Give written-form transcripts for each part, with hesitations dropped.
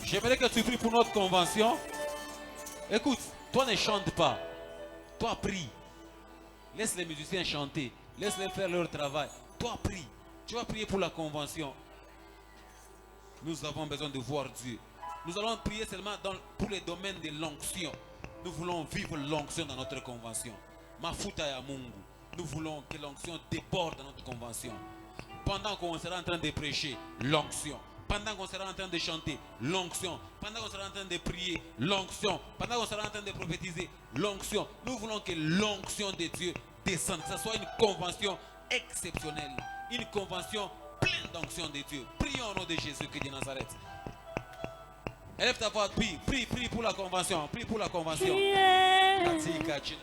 J'aimerais que tu pries pour notre convention. Écoute, toi ne chante pas. Toi prie. Laisse les musiciens chanter. Laisse-les faire leur travail. Toi prie. Tu vas prier pour la convention. Nous avons besoin de voir Dieu. Nous allons prier seulement pour les domaines de l'onction. Nous voulons vivre l'onction dans notre convention. Mafuta ya Mungu. Nous voulons que l'onction déborde dans notre convention. Pendant qu'on sera en train de prêcher, l'onction. Pendant qu'on sera en train de chanter, l'onction. Pendant qu'on sera en train de prier, l'onction. Pendant qu'on sera en train de prophétiser, l'onction. Nous voulons que l'onction de Dieu descende. Que ce soit une convention exceptionnelle. Une convention pleine d'onction de Dieu. Prions au nom de Jésus-Christ de Nazareth. Élève ta voix, prie pour la convention. Prie pour la convention.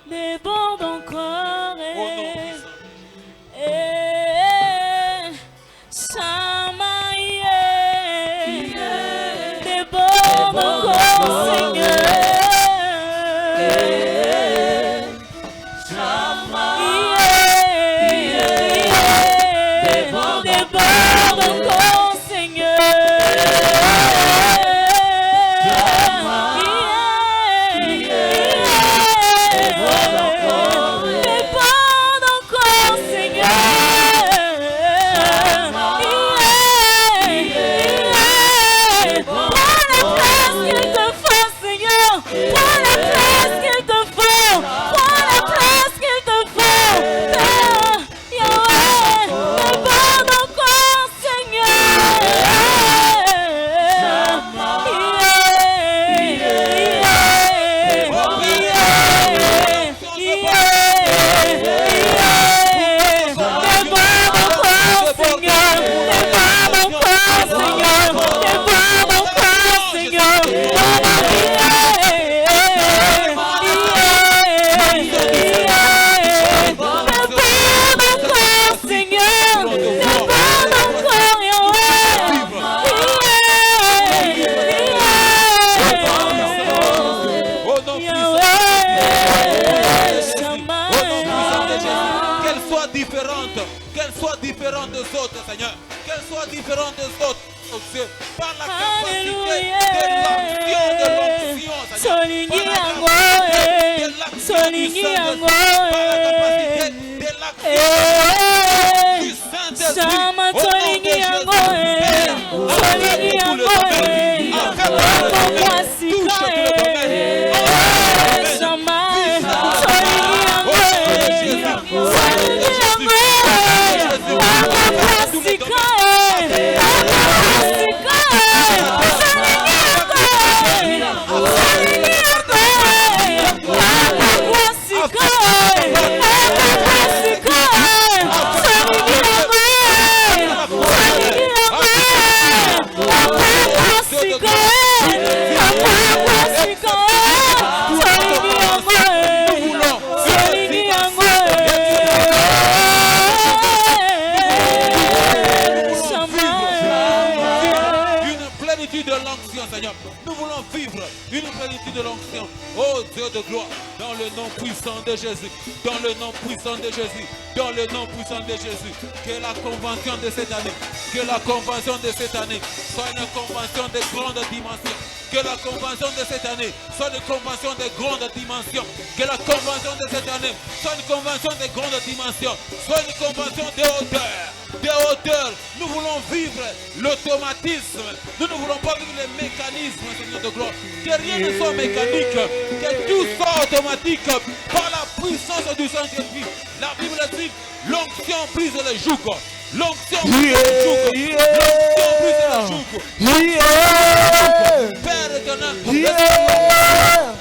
Déborde encore. Au nom puissant. Déborde encore, Seigneur. Déborde encore, Seigneur. Qu'elle soit différente des autres, Seigneur. Qu'elle soit différente des autres, oh Dieu. Par la capacité de l'onction, Seigneur. Par la capacité de l'action du Saint-Esprit. Au nom de Jésus. Touche tout le domaine. Nous voulons vivre une plénitude de l'onction. Oh Dieu de gloire, dans le nom puissant de Jésus, dans le nom puissant de Jésus, dans le nom puissant de Jésus, que la convention de cette année, que la convention de cette année soit une convention de grande dimension. Que la convention de cette année soit une convention de grande dimension. Que la convention de cette année soit une convention de grande dimension. Soit une convention de hauteur. des hauteurs. Nous voulons vivre l'automatisme. Nous ne voulons pas vivre les mécanismes, Seigneur de gloire. Que rien ne soit mécanique, que tout soit automatique par la puissance du Saint-Esprit. La Bible dit, l'onction brise les jougs. L'onction brise les jougs. L'onction brise les jougs. Père éternel,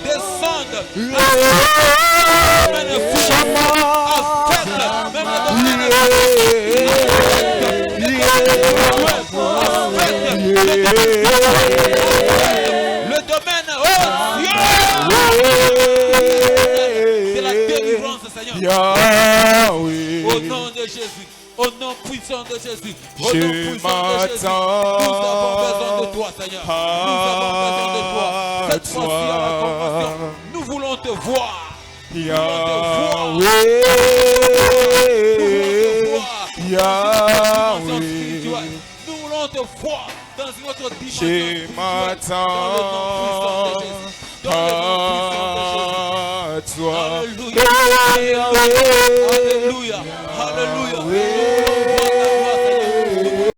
descende. Le domaine, oh Dieu, c'est la délivrance, Seigneur. Au nom de Jésus, au nom puissant de Jésus, au nom puissant de Jésus, nous avons besoin de toi, Seigneur. Nous avons besoin de toi. Cette fois-ci à la convention, nous voulons te voir. Nous voulons te voir. Nous voulons te voir dans une autre dimension spirituelle. Dans le nom puissant de Jésus. Dans le nom puissant de Jésus. Alléluia. Alléluia.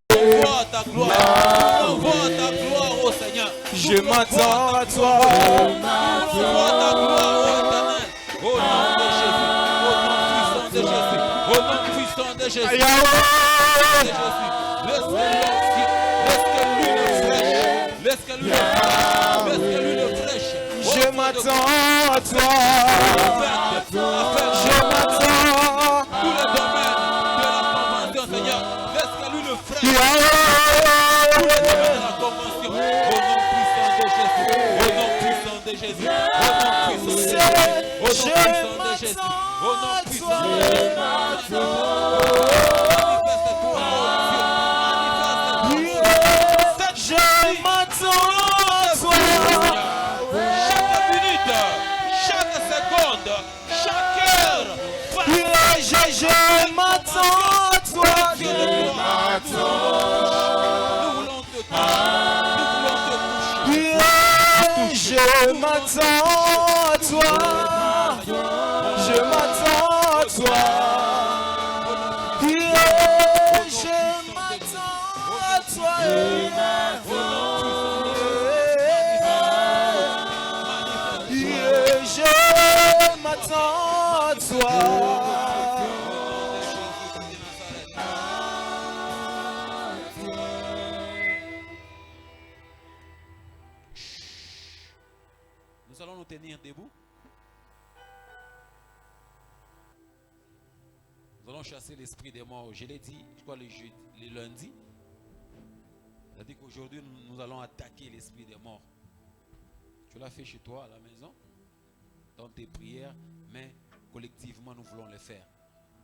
Nous voulons voir ta gloire, Seigneur. Nous voulons voir ta gloire, oh Seigneur. Je m'attends à toi. Nous voulons voir ta gloire, oh Éternel. Au nom de Jésus. Au nom puissant de Jésus. Au nom puissant de Jésus. Laisse que l'huile fraîche. Laisse que l'huile fraîche. Je m'attends à toi. Je m'attends. Tous les domaines de la convention, Seigneur. Laisse que l'huile fraîche. Tous les domaines de la convention. Au nom puissant de Jésus. Au nom puissant de Jésus. Au nom puissant de Jésus. Au nom puissant de Jésus. Au nom puissant de Jésus. Je m'attends à toi. Nous voulons te toucher. Je m'attends à toi. Je m'attends à toi. Je m'attends à toi. Je m'attends à toi. Nous allons nous tenir debout. Nous allons chasser l'esprit des morts. Je l'ai dit, je crois le lundi. C'est-à-dire qu'aujourd'hui, nous allons attaquer l'esprit des morts. Tu l'as fait chez toi, à la maison, dans tes prières, mais collectivement, nous voulons le faire.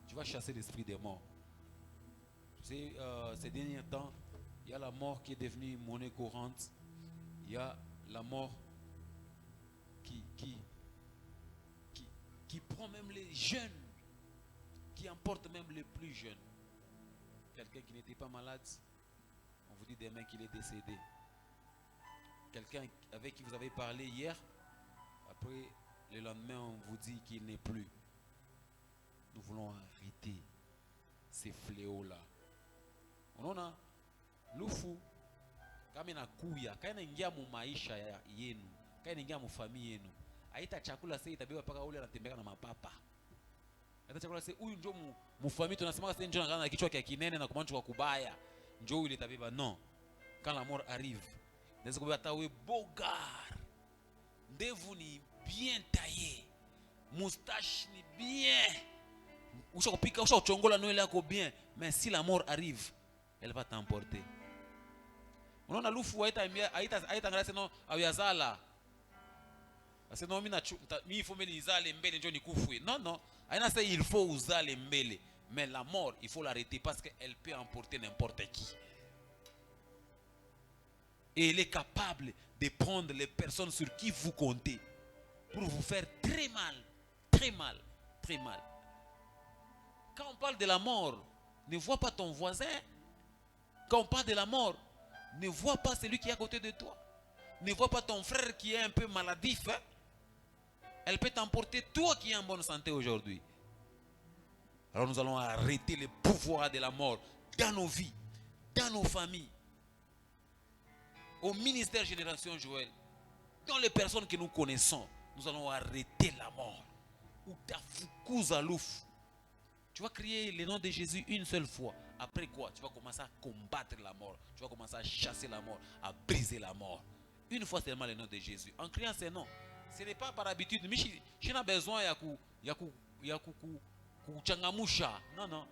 Tu vas chasser l'esprit des morts. Tu sais, ces derniers temps, il y a la mort qui est devenue monnaie courante. Il y a la mort qui prend même les jeunes, qui emporte même les plus jeunes. Quelqu'un qui n'était pas malade, on vous dit demain qu'il est décédé. Quelqu'un avec qui vous avez parlé hier, après le lendemain on vous dit qu'il n'est plus. Nous voulons arrêter ces fléaux-là. On a lufu kama inakuya kana ingia mu maisha yenu, kana ingia mu familia yenu. Haita chakula sasa itabeba paka ule anatembea na mapapa. Haita chakula sasa huyu ndio mu familia tunasema sasa ndio anakaa na kichwa kia kinene na kumanchwa kubaya. Ndio ile itabeba non. Quand la mort arrive, naweza kubeba hata wewe bogar. Ndevu ni bien taillé. Moustache ni bien. Ushakopika ushachongola nywele yako bien, mais si la mort arrive, elle va t'emporter. Unaona lufu haita angalia sema ayazala. Parce non mi faut me nizale mbele ndio nikufwe. Non, aina sasa il faut uzale mbele, mais la mort, il faut l'arrêter parce qu'elle peut emporter n'importe qui. Et elle est capable de prendre les personnes sur qui vous comptez pour vous faire très mal, très mal, très mal. Quand on parle de la mort, ne vois pas ton voisin. Quand on parle de la mort, ne vois pas celui qui est à côté de toi. Ne vois pas ton frère qui est un peu maladif. Hein? Elle peut t'emporter toi qui es en bonne santé aujourd'hui. Alors nous allons arrêter le pouvoir de la mort dans nos vies, dans nos familles, au ministère Génération Joël, dans les personnes que nous connaissons, nous allons arrêter la mort. Tu vas crier le nom de Jésus une seule fois. Après quoi, tu vas commencer à combattre la mort. Tu vas commencer à chasser la mort, à briser la mort. Une fois seulement le nom de Jésus. En criant ces noms, ce n'est pas par habitude. Mais je n'ai besoin de kuchangamusha. Non, non.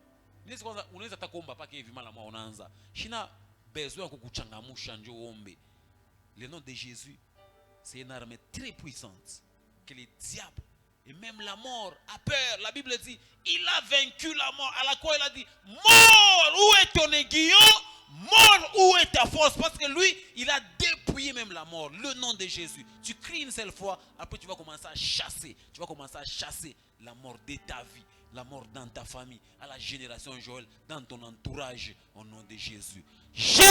Unaweza takomba paka hivi mala mwa unaanza. Shina besoin de kuchangamusha njo ombe. Le nom de Jésus, c'est une arme très puissante que le diable et même la mort a peur. La Bible dit, il a vaincu la mort. À la quoi il a dit, mort, où est ton aiguillon? Mort, où est ta force? Parce que lui, il a dépouillé même la mort. Le nom de Jésus. Tu cries une seule fois, après tu vas commencer à chasser. Tu vas commencer à chasser la mort de ta vie, la mort dans ta famille, à la génération Joël, dans ton entourage, au nom de Jésus. Jésus!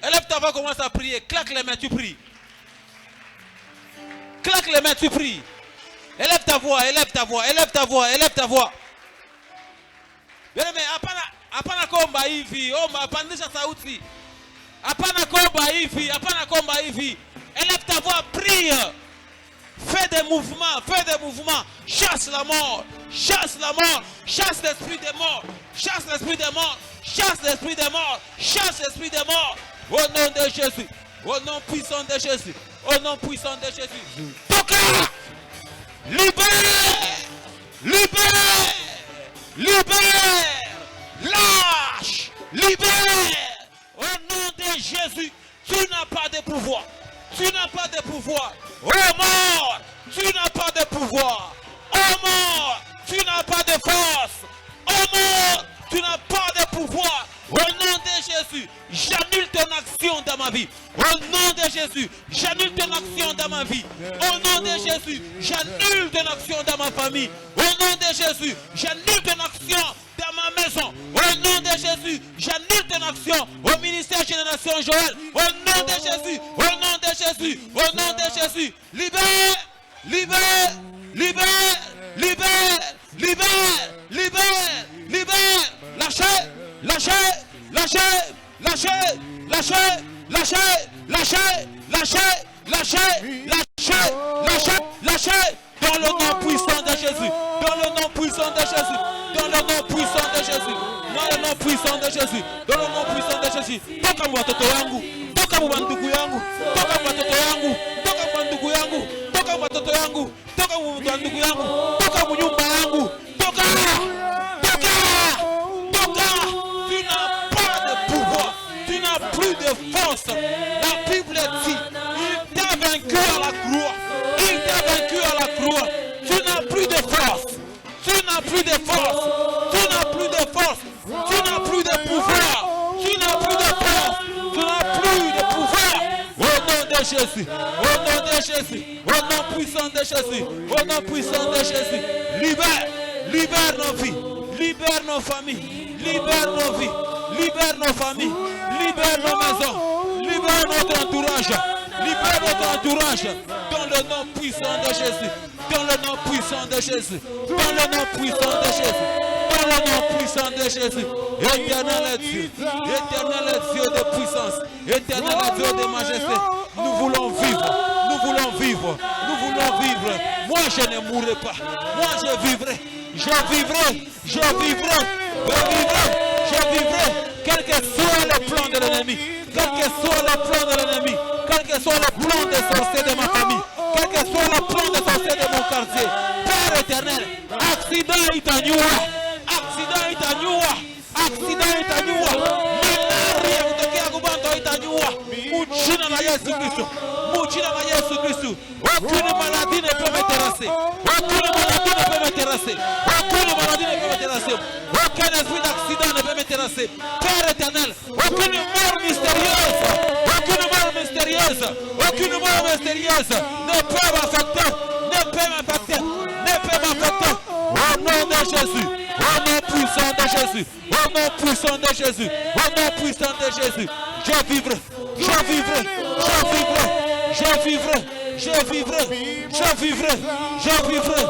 Élève ta voix, commence à prier. Claque les mains, tu pries. Claque les mains, tu pries. Élève ta voix, élève ta voix, élève ta voix, élève ta voix. Bien mais hapana komba hivi, pandisha sauti. Hapana komba hivi. Élève ta voix, prie. Fais des mouvements. Chasse la mort, chasse l'esprit des morts, chasse l'esprit des morts. Au nom de Jésus, au nom puissant de Jésus, Toka! Libère! Lâche! Libère! Au nom de Jésus, tu n'as pas de pouvoir. Oh mort, tu n'as pas de pouvoir. Oh mort, tu n'as pas de force. Oh mort, tu n'as pas de pouvoir. Au nom de Jésus, j'annule ton action dans ma vie. Au nom de Jésus, j'annule ton action dans ma vie. Au nom de Jésus, j'annule ton action dans ma famille. Au nom de Jésus, j'annule ton action dans ma maison. Au nom de Jésus, j'annule ton action au ministère Génération Joël. Au nom de Jésus, libère. Lâchez. Dans le nom puissant de Jésus. Dans le nom puissant de Jésus. Toka watoto yangu. Toka mwandugu yangu. Toka watoto yangu. Toka mwandugu yangu. Toka watoto yangu. Toka mwandugu yangu. Toka mnyumba yangu. Toka. Tu n'as pas de pouvoir. Tu n'as plus de force. La Bible dit, il t'a vaincu à la croix. Tu n'as plus de force. Tu n'as plus de pouvoir. Au nom de Jésus. Au nom puissant de Jésus. Libère nos vies. Libère nos familles. Libère nos maisons. Libère notre entourage. Dans le nom puissant de Jésus. Éternel Dieu de puissance, éternel Dieu de majesté, nous voulons vivre. Moi je ne mourrai pas, moi je vivrai. Quel que soit le plan de l'ennemi, quel que soit le plan des sorciers de ma famille, quel que soit le plan des sorciers de mon quartier, Père éternel, accident itanyua, malaria kutokea kubanto itanyua, mujina la Yesu Kristo, aucune maladie ne peut me terrasser, aucun esprit d'accident ne peut me terrasser, Père éternel, aucune mort mystérieuse ne peut m'affecter. Au nom de Jésus, au nom puissant de Jésus, je vivrai. Je vivrai, je vivrai, je vivrai,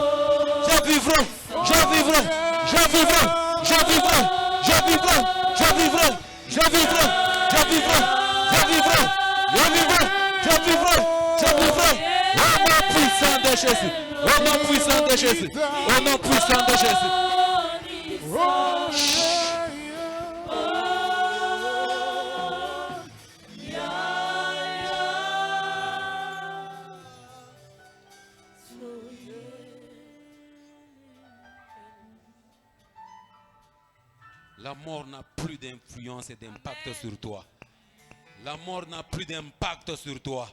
je vivrai, je vivrai, je vivrai, je vivrai, je vivrai, je vivrai, je vivrai, je vivrai, je vivrai, je vivrai, je vivrai, je vivrai. Au nom puissant de Jésus, au nom puissant de Jésus, au nom puissant de Jésus. La mort n'a plus d'influence et d'impact sur toi. La mort n'a plus d'impact sur toi.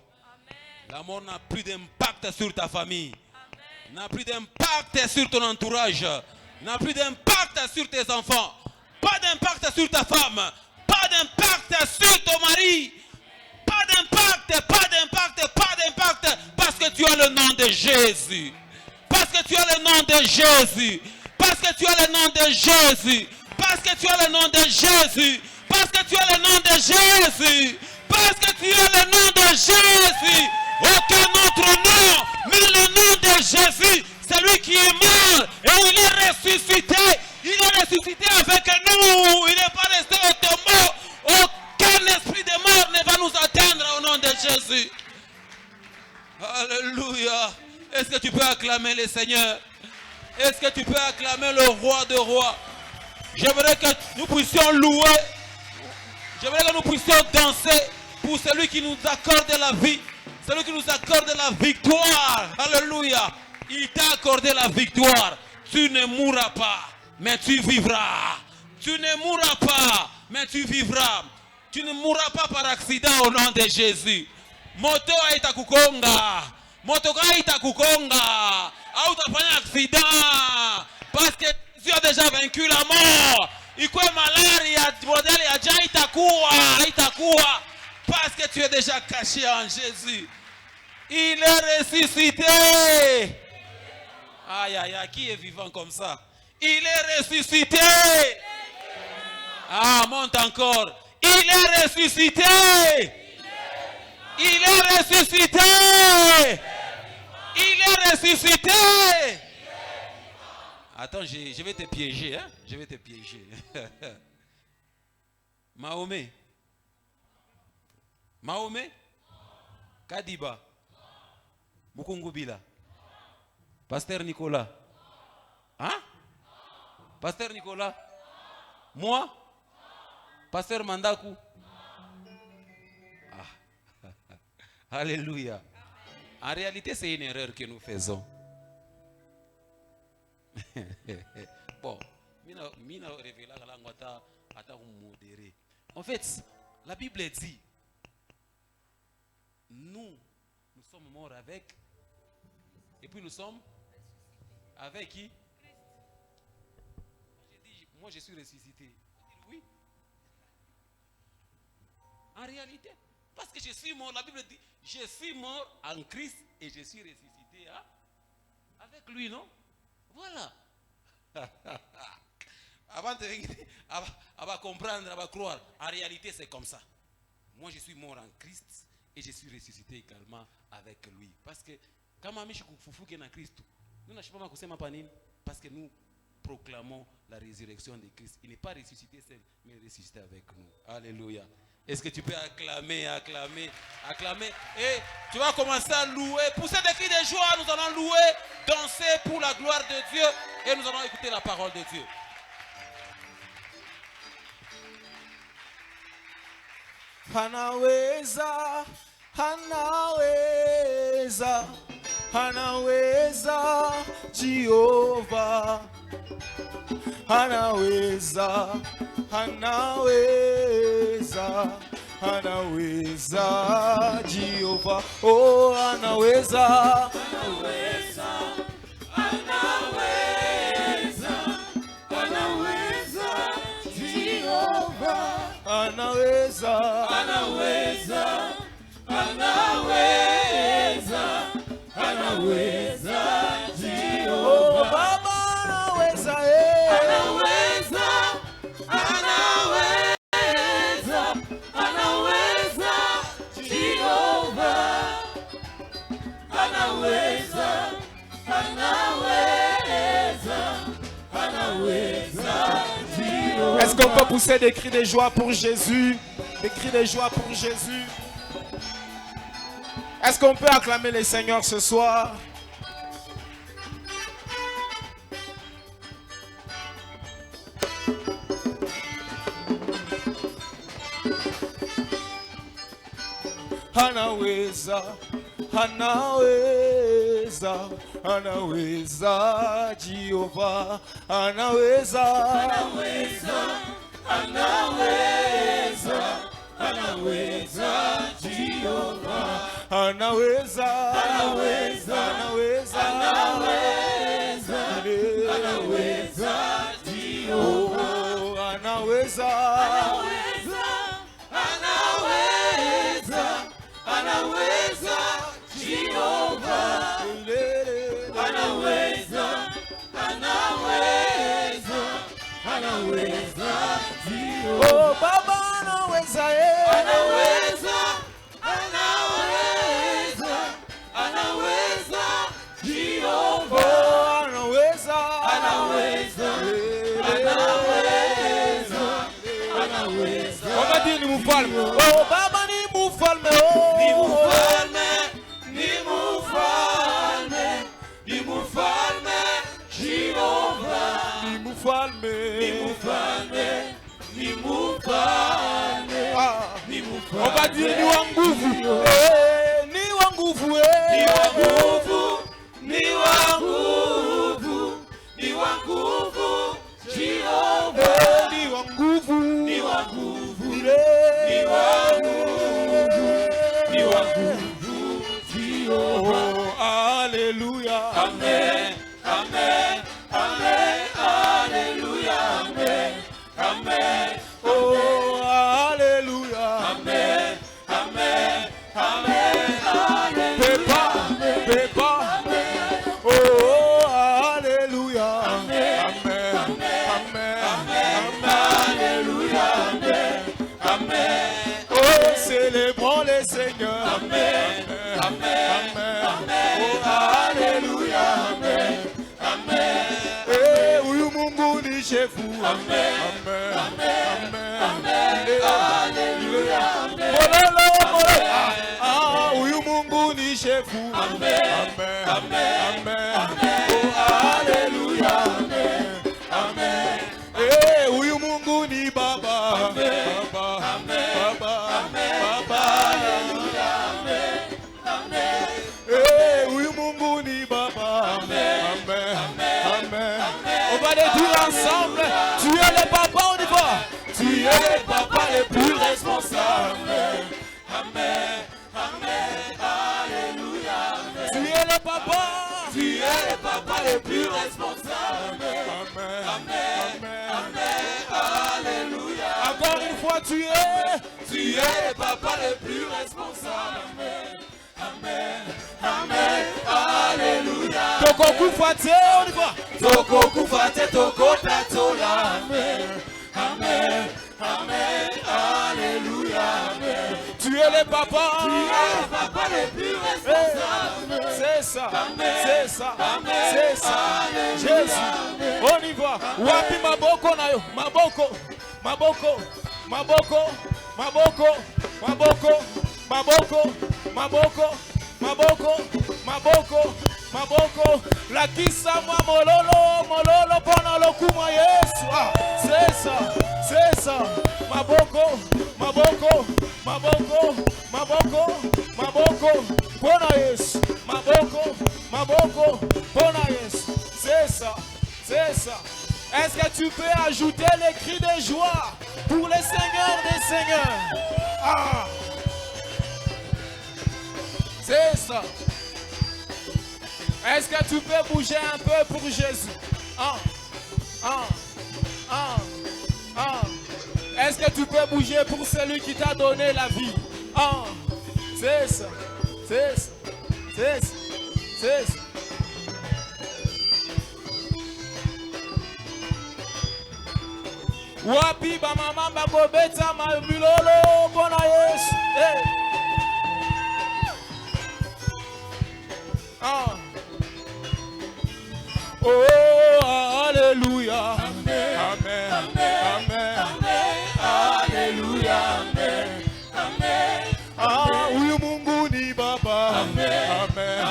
La mort n'a plus d'impact sur ta famille. N'a plus d'impact sur ton entourage. N'a plus d'impact sur tes enfants. Pas d'impact sur ta femme. Pas d'impact sur ton mari. Pas d'impact, pas d'impact, pas d'impact. Parce que tu as le nom de Jésus. Parce que tu as le nom de Jésus. Parce que tu as le nom de Jésus. Parce que tu as le nom de Jésus. Parce que tu as le nom de Jésus. Parce que tu as le nom de Jésus. Aucun autre nom, mais le nom de Jésus. C'est lui qui est mort et il est ressuscité. Il est ressuscité avec nous. Il n'est pas resté au tombeau. Aucun esprit de mort ne va nous atteindre au nom de Jésus. Alléluia. Est-ce que tu peux acclamer le Seigneur? Est-ce que tu peux acclamer le roi de rois? J'aimerais que nous puissions louer. J'aimerais que nous puissions danser pour celui qui nous accorde la vie. Celui qui nous accorde la victoire. Alléluia. Il t'a accordé la victoire. Tu ne mourras pas, mais tu vivras. Tu ne mourras pas, mais tu vivras. Tu ne mourras pas par accident au nom de Jésus. Moto haita kukonga. Moto haita kukonga. Hautafanya accident. Parce que tu as déjà vaincu la mort. Ikwe malaria, modèle ya ja itakuwa. Parce que tu es déjà caché en Jésus. Il est ressuscité. Aïe, aïe, aïe, qui est vivant comme ça? Il est ressuscité. Ah, monte encore. Il est ressuscité. Il est ressuscité. Il est ressuscité. Attends, je vais te piéger, hein? Je vais te piéger. Mahomet. Mahomet. Kadiba. Mukungubila. Pasteur Nicolas. Hein? Pasteur Nicolas. Moi? Pasteur Mandaku. Ah. Alléluia. En réalité, c'est une erreur que nous faisons. Bon, en fait, la Bible dit, nous sommes morts avec, et puis nous sommes avec qui? J'ai dit, moi je suis ressuscité. Oui. En réalité, parce que je suis mort, la Bible dit, je suis mort en Christ et je suis ressuscité avec lui, non? Voilà. Avant de comprendre, avant de croire, en réalité c'est comme ça. Moi je suis mort en Christ et je suis ressuscité également avec lui. Parce que quand je suis en Christ, nous n'avons pas kusema panini parce que nous proclamons la résurrection de Christ. Il n'est pas ressuscité seul, mais ressuscité avec nous. Alléluia. Est-ce que tu peux acclamer, acclamer, acclamer? Et tu vas commencer à louer. Pousser des cris de joie, nous allons louer, danser pour la gloire de Dieu. Et nous allons écouter la parole de Dieu. Anaweza, anaweza, anaweza, Jehovah. Anaweza, anaweza, anaweza, Jehovah. Oh, anaweza, Anaweza, anaweza, anaweza, Jehovah. anaweza, Anaweza, anaweza, anaweza, oh, Jehovah. Baba anaweza, Anaweza, anaweza, anaweza, Jehovah. qu'on peut pousser des cris de joie pour Jésus? Des cris de joie pour Jésus. Est-ce qu'on peut acclamer le Seigneur ce soir? Anaweza, anaweza, anaweza, Jehova, anaweza, Anaweza, anaweza, anaweza, Jehova. anaweza, Anaweza, anaweza, anaweza, anaweza, Jehova. oh, anaweza, Anaweza, anaweza, anaweza, Jehova. Anaweza, anaweza, anaweza, Jehova. oh, Baba anaweza, Anaweza, anaweza, anaweza, Jehova. oh, anaweza, Anaweza, anaweza, anaweza. on va dire ni mfalme, oh, Baba ni mfalme, Ni oh, mfalme, ni mfalme, ni mfalme, Jehova. ni mfalme, Ni mfalme, ni mfalme, ah, ni on va dire ni mfalme. wa nguvu, ni wa nguvu, Ni wa nguvu, ni wa nguvu, ni wa nguvu, Jehova. ni wa nguvu, Ni wa nguvu, ni ni wa nguvu, ni wa nguvu, Jehova. oh, alléluia, Amen, amen, amen, alléluia, amen, amen, oh, alléluia, amen, amen, amen, Pépa, Pépa, oh, alléluia, amen, amen, alléluia, amen, amen, oh, célébrons le Seigneur, amen, amen, oh, alléluia, amen, eh, huyu Mungu ni chefu, amen, alléluia, mololo, mololo, ah, huyu Mungu ni chefu, amen, oh, alléluia, eh, huyu Mungu ni Baba, Baba, Baba, eh, huyu Mungu ni Baba, amen. On va les dire ensemble, tu es le papa, on y va, tu es le papa le plus responsable, tu es le papa, tu es le papa le plus responsable. Alléluia. encore une fois, tu es le papa le plus responsable. Amen. Alléluia. Toko Kufate, on y va, Toko kufate toko tatola. Amen. Alléluia. tu es le papa, Tu es le papa le plus responsable. c'est ça, c'est ça, c'est ça, Jésus, on y va, wapi maboko nayo, maboko, maboko, maboko, maboko, maboko, maboko, maboko, maboko, maboko, maboko, la kisa moi mololo, mololo pendant le coup moi Yesu, ah, c'est ça, maboko, maboko, maboko, maboko, maboko, pona Yesu, maboko, maboko, pona Yesu, c'est ça. Est-ce que tu peux ajouter les cris de joie pour le Seigneur des Seigneurs? Ah, c'est ça. Est-ce que tu peux bouger un peu pour Jésus? Est-ce que tu peux bouger pour celui qui t'a donné la vie? C'est ça. Wapi ba mama bakobeta mabilolo mpona Yesu. Oh, alléluia. Amen. Ah, huyu Mungu ni Baba. Amen. Amen.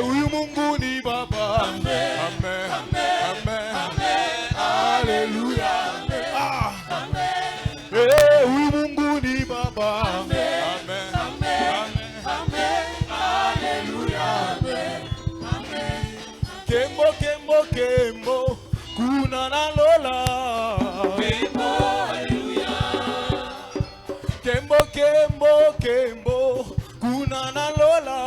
Huyu Mungu ni Baba. Amen. Amen. Haleluya. Huyu Mungu ni Baba. Amen. Haleluya. Kembo kembo kembo kuna na Lola. Kembo kembo kembo kuna na Lola.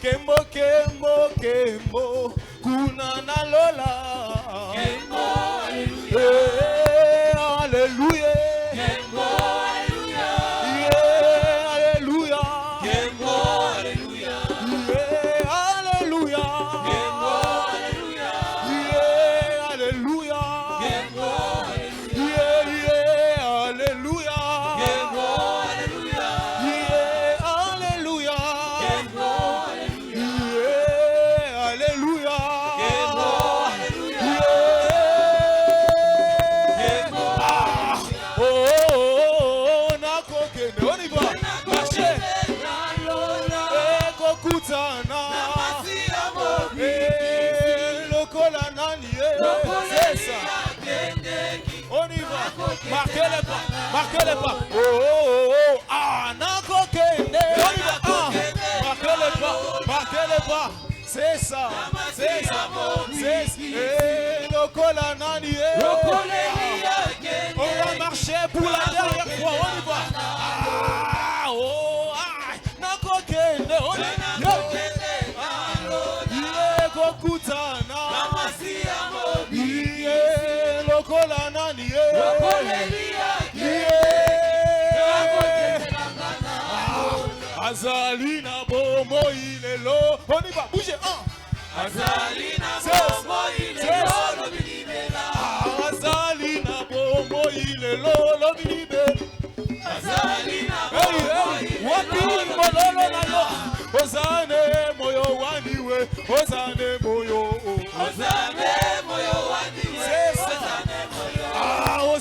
Kembo kembo kembo kuna na Lola. Hallelujah. Marquez les pas. Oh, oh, oh. Ah, Nako Kende. Marquez les pas. C'est ça. C'est ça. C'est ça. Lokola Nani. On va marcher pour la dernière fois. On y va. Ah, oh, ah. Nako Kende. On y va. Lokola Nani. Azalina bomo ilelo. On y va, bougez. Azalina bomo ilelo. Azalina bomo ilelo. Azalina bomo ilelo. Mololo na yo. Ozane moyo waniwe. Ozane moyo. Ozane moyo waniwe.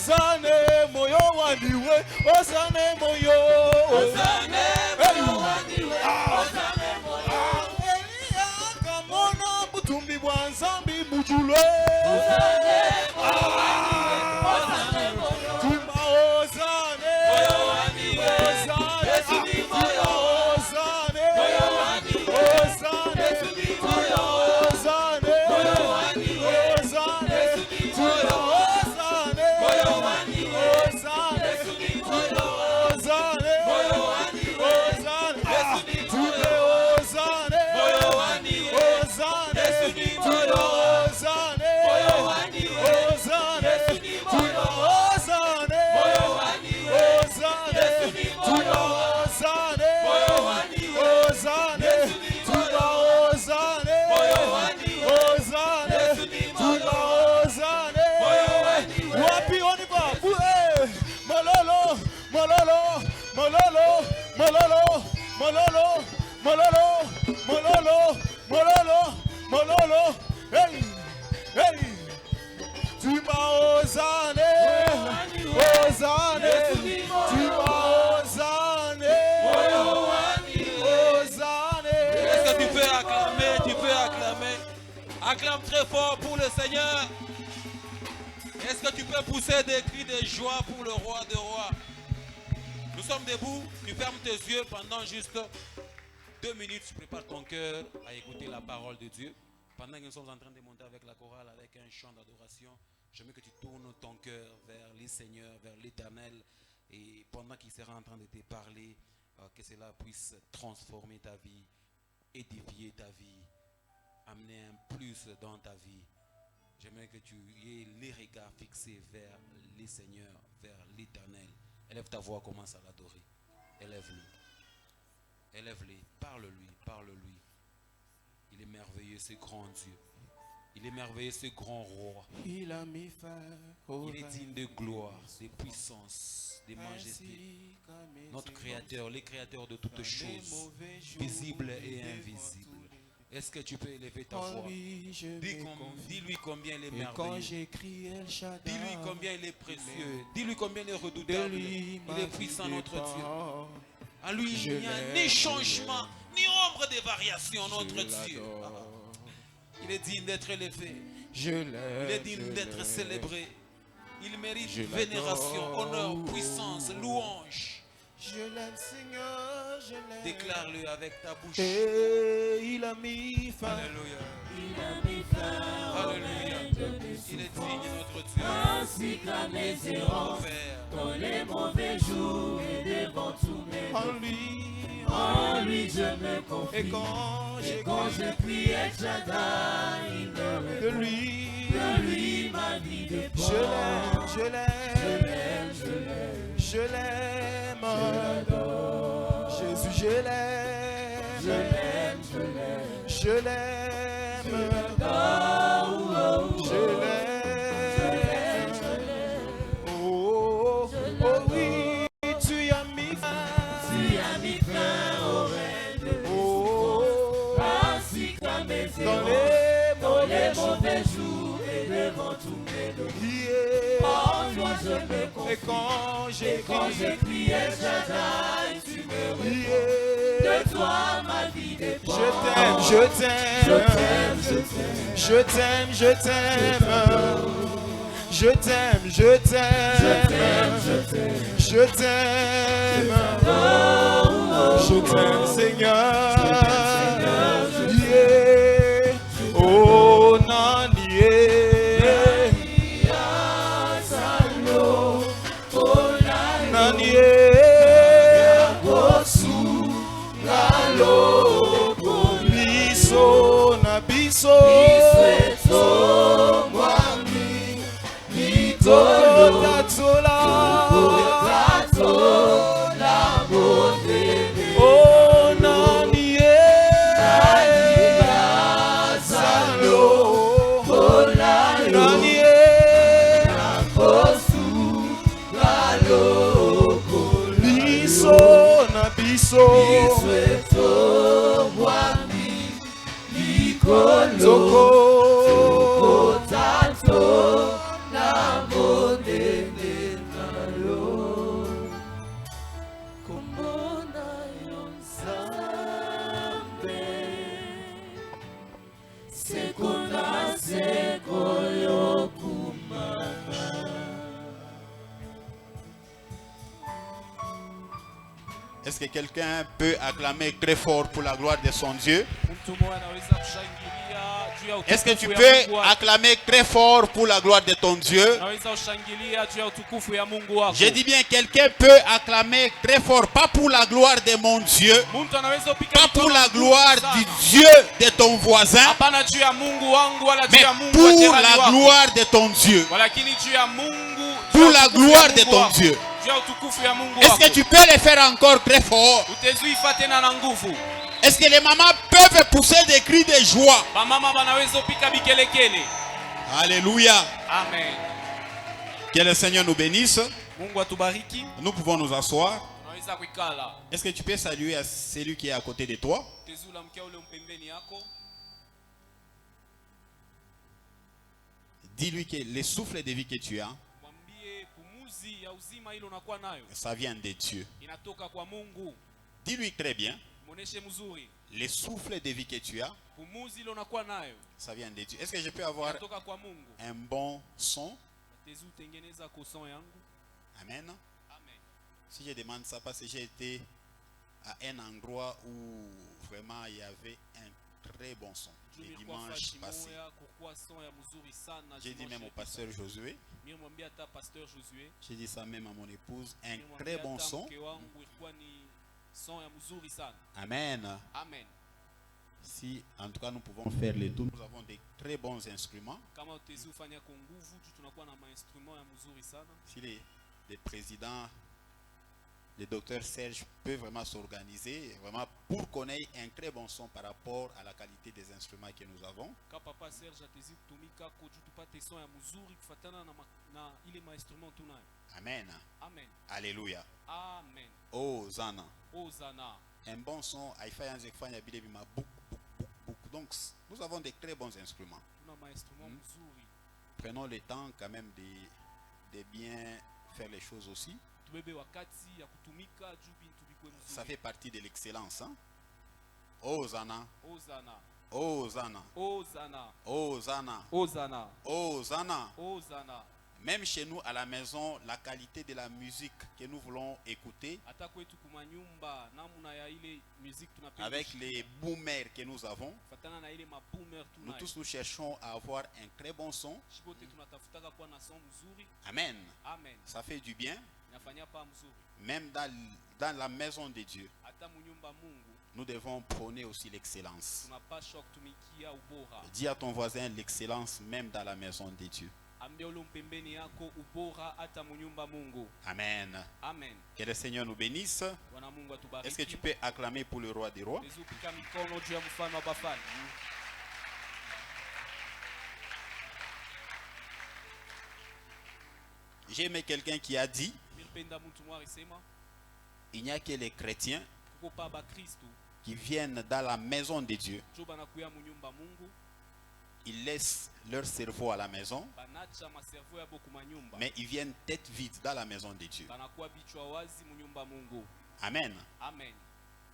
Ozane moyo waniwe. Ozane moyo. Ozane moyo waniwe. Ozane moyo. Elia kamona butumbi bwanzambi mujulwe. Ozane moyo waniwe. Ozane moyo. Tumba ozane. Moyo waniwe. Ozane. Yesu ni moyo. Ozane. Moyo waniwe. Ozane. Yesu ni moyo. Ozane. Moyo waniwe. Ozane. Yesu ni moyo. Ozane. Moyo waniwe. Ozane. Yesu ni moyo. Ozane. Moyo waniwe. Ozane. Yesu ni Tume moyo. ozane. Moyo waniwe. Ozane. Yesu ni moyo. Ozane. Moyo waniwe. Ozane. Yesu ni moyo. Ozane. Moyo waniwe. Ozane. Yesu ni moyo. Ozane. Moyo waniwe. Ozane. Yesu ni moyo. Ozane. Moyo waniwe. Ozane. Yesu ni moyo. Ozane. Moyo waniwe. Wapi on y va? Mololo, mololo, mololo, mololo, mololo, mololo, mololo, mololo, mololo. Hey, hey. Tu m'as osane, osane, tu m'as osane, osane. Est-ce que tu peux acclamer? Tu peux acclamer. Acclame très fort pour le Seigneur. Est-ce que tu peux pousser des cris de joie pour le roi des rois? Nous sommes debout. Tu fermes tes yeux pendant juste 2 minutes. Tu prépares ton cœur à écouter la parole de Dieu. Pendant que nous sommes en train de monter avec la chorale, avec un chant d'adoration, j'aimerais que tu tournes ton cœur vers le Seigneur, vers l'Éternel. Et pendant qu'il sera en train de te parler, que cela puisse transformer ta vie, édifier ta vie, amener un plus dans ta vie. J'aimerais que tu aies les regards fixés vers le Seigneur, vers l'Éternel. Élève ta voix, commence à l'adorer. Élève-le. Élève-le. Parle-lui, parle-lui. Il est merveilleux, ce grand Dieu. Il est merveilleux, ce grand roi. Il a mis fin au Il est digne de gloire, de puissance, de majesté. Notre Créateur, le Créateur de toutes choses, visibles et invisibles. Est-ce que tu peux élever ta En voix? lui, je me confie. Dis-lui combien il est Et quand merveilleux. j'écris El Shaddai, Dis-lui combien il est précieux. Dis-lui combien il est de redoutable. lui, Il est puissant, notre Dieu. En lui, Je il n'y a l'aime, ni changement, ni ombre de variation, notre Dieu. l'adore. Il est digne d'être élevé. Je l'aime. Il est digne je d'être l'aime. célébré. Il mérite Je vénération, l'adore. honneur, puissance, louange. Je l'aime, Seigneur, je l'aime. Déclare-le avec ta bouche. Et il a mis fin. Alléluia. Il a mis fin au Alléluia. règne de mes Il est souffrances, digne, notre Dieu. ainsi qu'à mes Mon errances, Père. dans les mauvais jours et devant tous mes En maux. lui, En lui je me et confie. quand Et quand je prie El Shaddai, il me de répond. lui, De lui ma vie dépend. je l'aime, je Je l'aime, l'aime, je l'aime, je l'aime. Jésus, je l'aime, je l'aime, je l'aime. je l'aime, Oh, oh, je l'aime. Oh, oh oui, tu as mis fin. tu as mis fin au règne de mes Oh, ainsi qu'à mes dans erreurs, les dans les mauvais jours et devant tous mes doutes. yeah. En toi je me Et confie. quand Et quand j'écris, j'écris El Shaddai, tu me réponds. yeah. De toi ma vie dépend. Je t'aime, je t'aime, je t'aime, je t'aime, je t'aime, je t'aime, je t'aime, je t'aime, Seigneur, yeah. Oh, Nanié, biso na biso, tokotatola, oh nani zalo, nani biso na biso, toko Est-ce que quelqu'un peut acclamer très fort pour la gloire de son Dieu? Est-ce que tu peux acclamer très fort pour la gloire de ton Dieu? Je dis bien, quelqu'un peut acclamer très fort, pas pour la gloire de mon Dieu, pas pour la gloire du Dieu de ton voisin, mais pour la gloire de ton Dieu. Pour la gloire de ton Dieu. Est-ce que tu peux le faire encore très fort? Est-ce que les mamans peuvent pousser des cris de joie? Alléluia. Amen. Que le Seigneur nous bénisse. Nous pouvons nous asseoir. Kuikala. Est-ce que tu peux saluer à celui qui est à côté de toi? Tezula mkia ule mpembeni yako. Dis-lui que le souffle de vie que tu as, Mwambie pumuzi ya uzima ile unakuwa nayo ça vient de Dieu. inatoka kwa Mungu. Dis-lui très bien, Muoneshe mzuri. le souffle de vie que tu as, Pumuzi ile unakuwa nayo ça vient de Dieu. Est-ce que je peux avoir inatoka kwa Mungu. un bon son? Tezu tengeneza kuson yangu. Amen. Amen. Si je demande ça parce que j'ai été à un endroit où vraiment il y avait un très bon son. Le Nilikuwa dimanche fashi passé. moya kukuwa son ya mzuri sana. J'ai dit même au pasteur Josué, Mimi mwambia hata pasteur Josué. j'ai dit ça même à mon épouse, un Mimi très mwambia bon hata son. mke wangu ilikuwa ni son ya mzuri sana. Amen. Amen. Si en tout cas nous pouvons faire le tour, nous avons de très bons instruments. Kama utezi ufanya kwa nguvu tu tunakuwa na mainstrument ya mzuri sana. Si les présidents, le docteur Serge peut vraiment s'organiser vraiment pour qu'on ait un très bon son par rapport à la qualité des instruments que nous avons. Kama papa Serge atezi kutumika ko juu tupate son ya mzuri kufuatana na ile mainstrument tunayo. Amen. Amen. Alléluia. Amen. Oh Zana. Ozana. Un bon son, il faut kufanya bile bima bouk bouk bouk bouk Donc, nous avons des très bons instruments. Tuna mainstrument mzuri. Prenons le temps quand même de bien faire les choses aussi. Tubebe wakati ya kutumika juu bintu bikwe mzuri. Ça fait partie de l'excellence. Hein? Hosanna. Ozana. Hosanna. Ozana. Hosanna. Ozana. Hosanna. Ozana. Même chez nous à la maison, la qualité de la musique que nous voulons écouter, Hata kwetu kumanyumba namuna ya ile musique tunapenda. avec les boomers que nous avons, Fatana na ile maboomer nous tunayo. tous nous cherchons à avoir un très bon son. Shibote tunatafutaka kuwa na son mzuri. Amen. Amen. Ça fait du bien. Inafanya pa mzuri. Même dans la maison de Dieu, Hata munyumba Mungu nous devons prôner aussi l'excellence. tunapashwa kutumikia ubora. Dis à ton voisin l'excellence même dans la maison de Dieu. Ambia ule mpembeni yako ubora hata munyumba Mungu. Amen. Amen. Que le Seigneur nous bénisse. Bwana Mungu atubariki. Est-ce que tu peux acclamer pour le roi des rois? Nizupika mikono juu ya mfalme wa bafalme. J'ai aimé quelqu'un qui a dit, Nilipenda mtu mwa alisema il n'y a que les chrétiens kuko pa ba Kristo qui viennent dans la maison de Dieu. jo banakuya munyumba Mungu Ils laissent leur cerveau à la maison, banacha maservo yabo kumanyumba mais ils viennent tête vide dans la maison de Dieu. banakuwa bichwa wazi munyumba Mungu. Amen. Amen.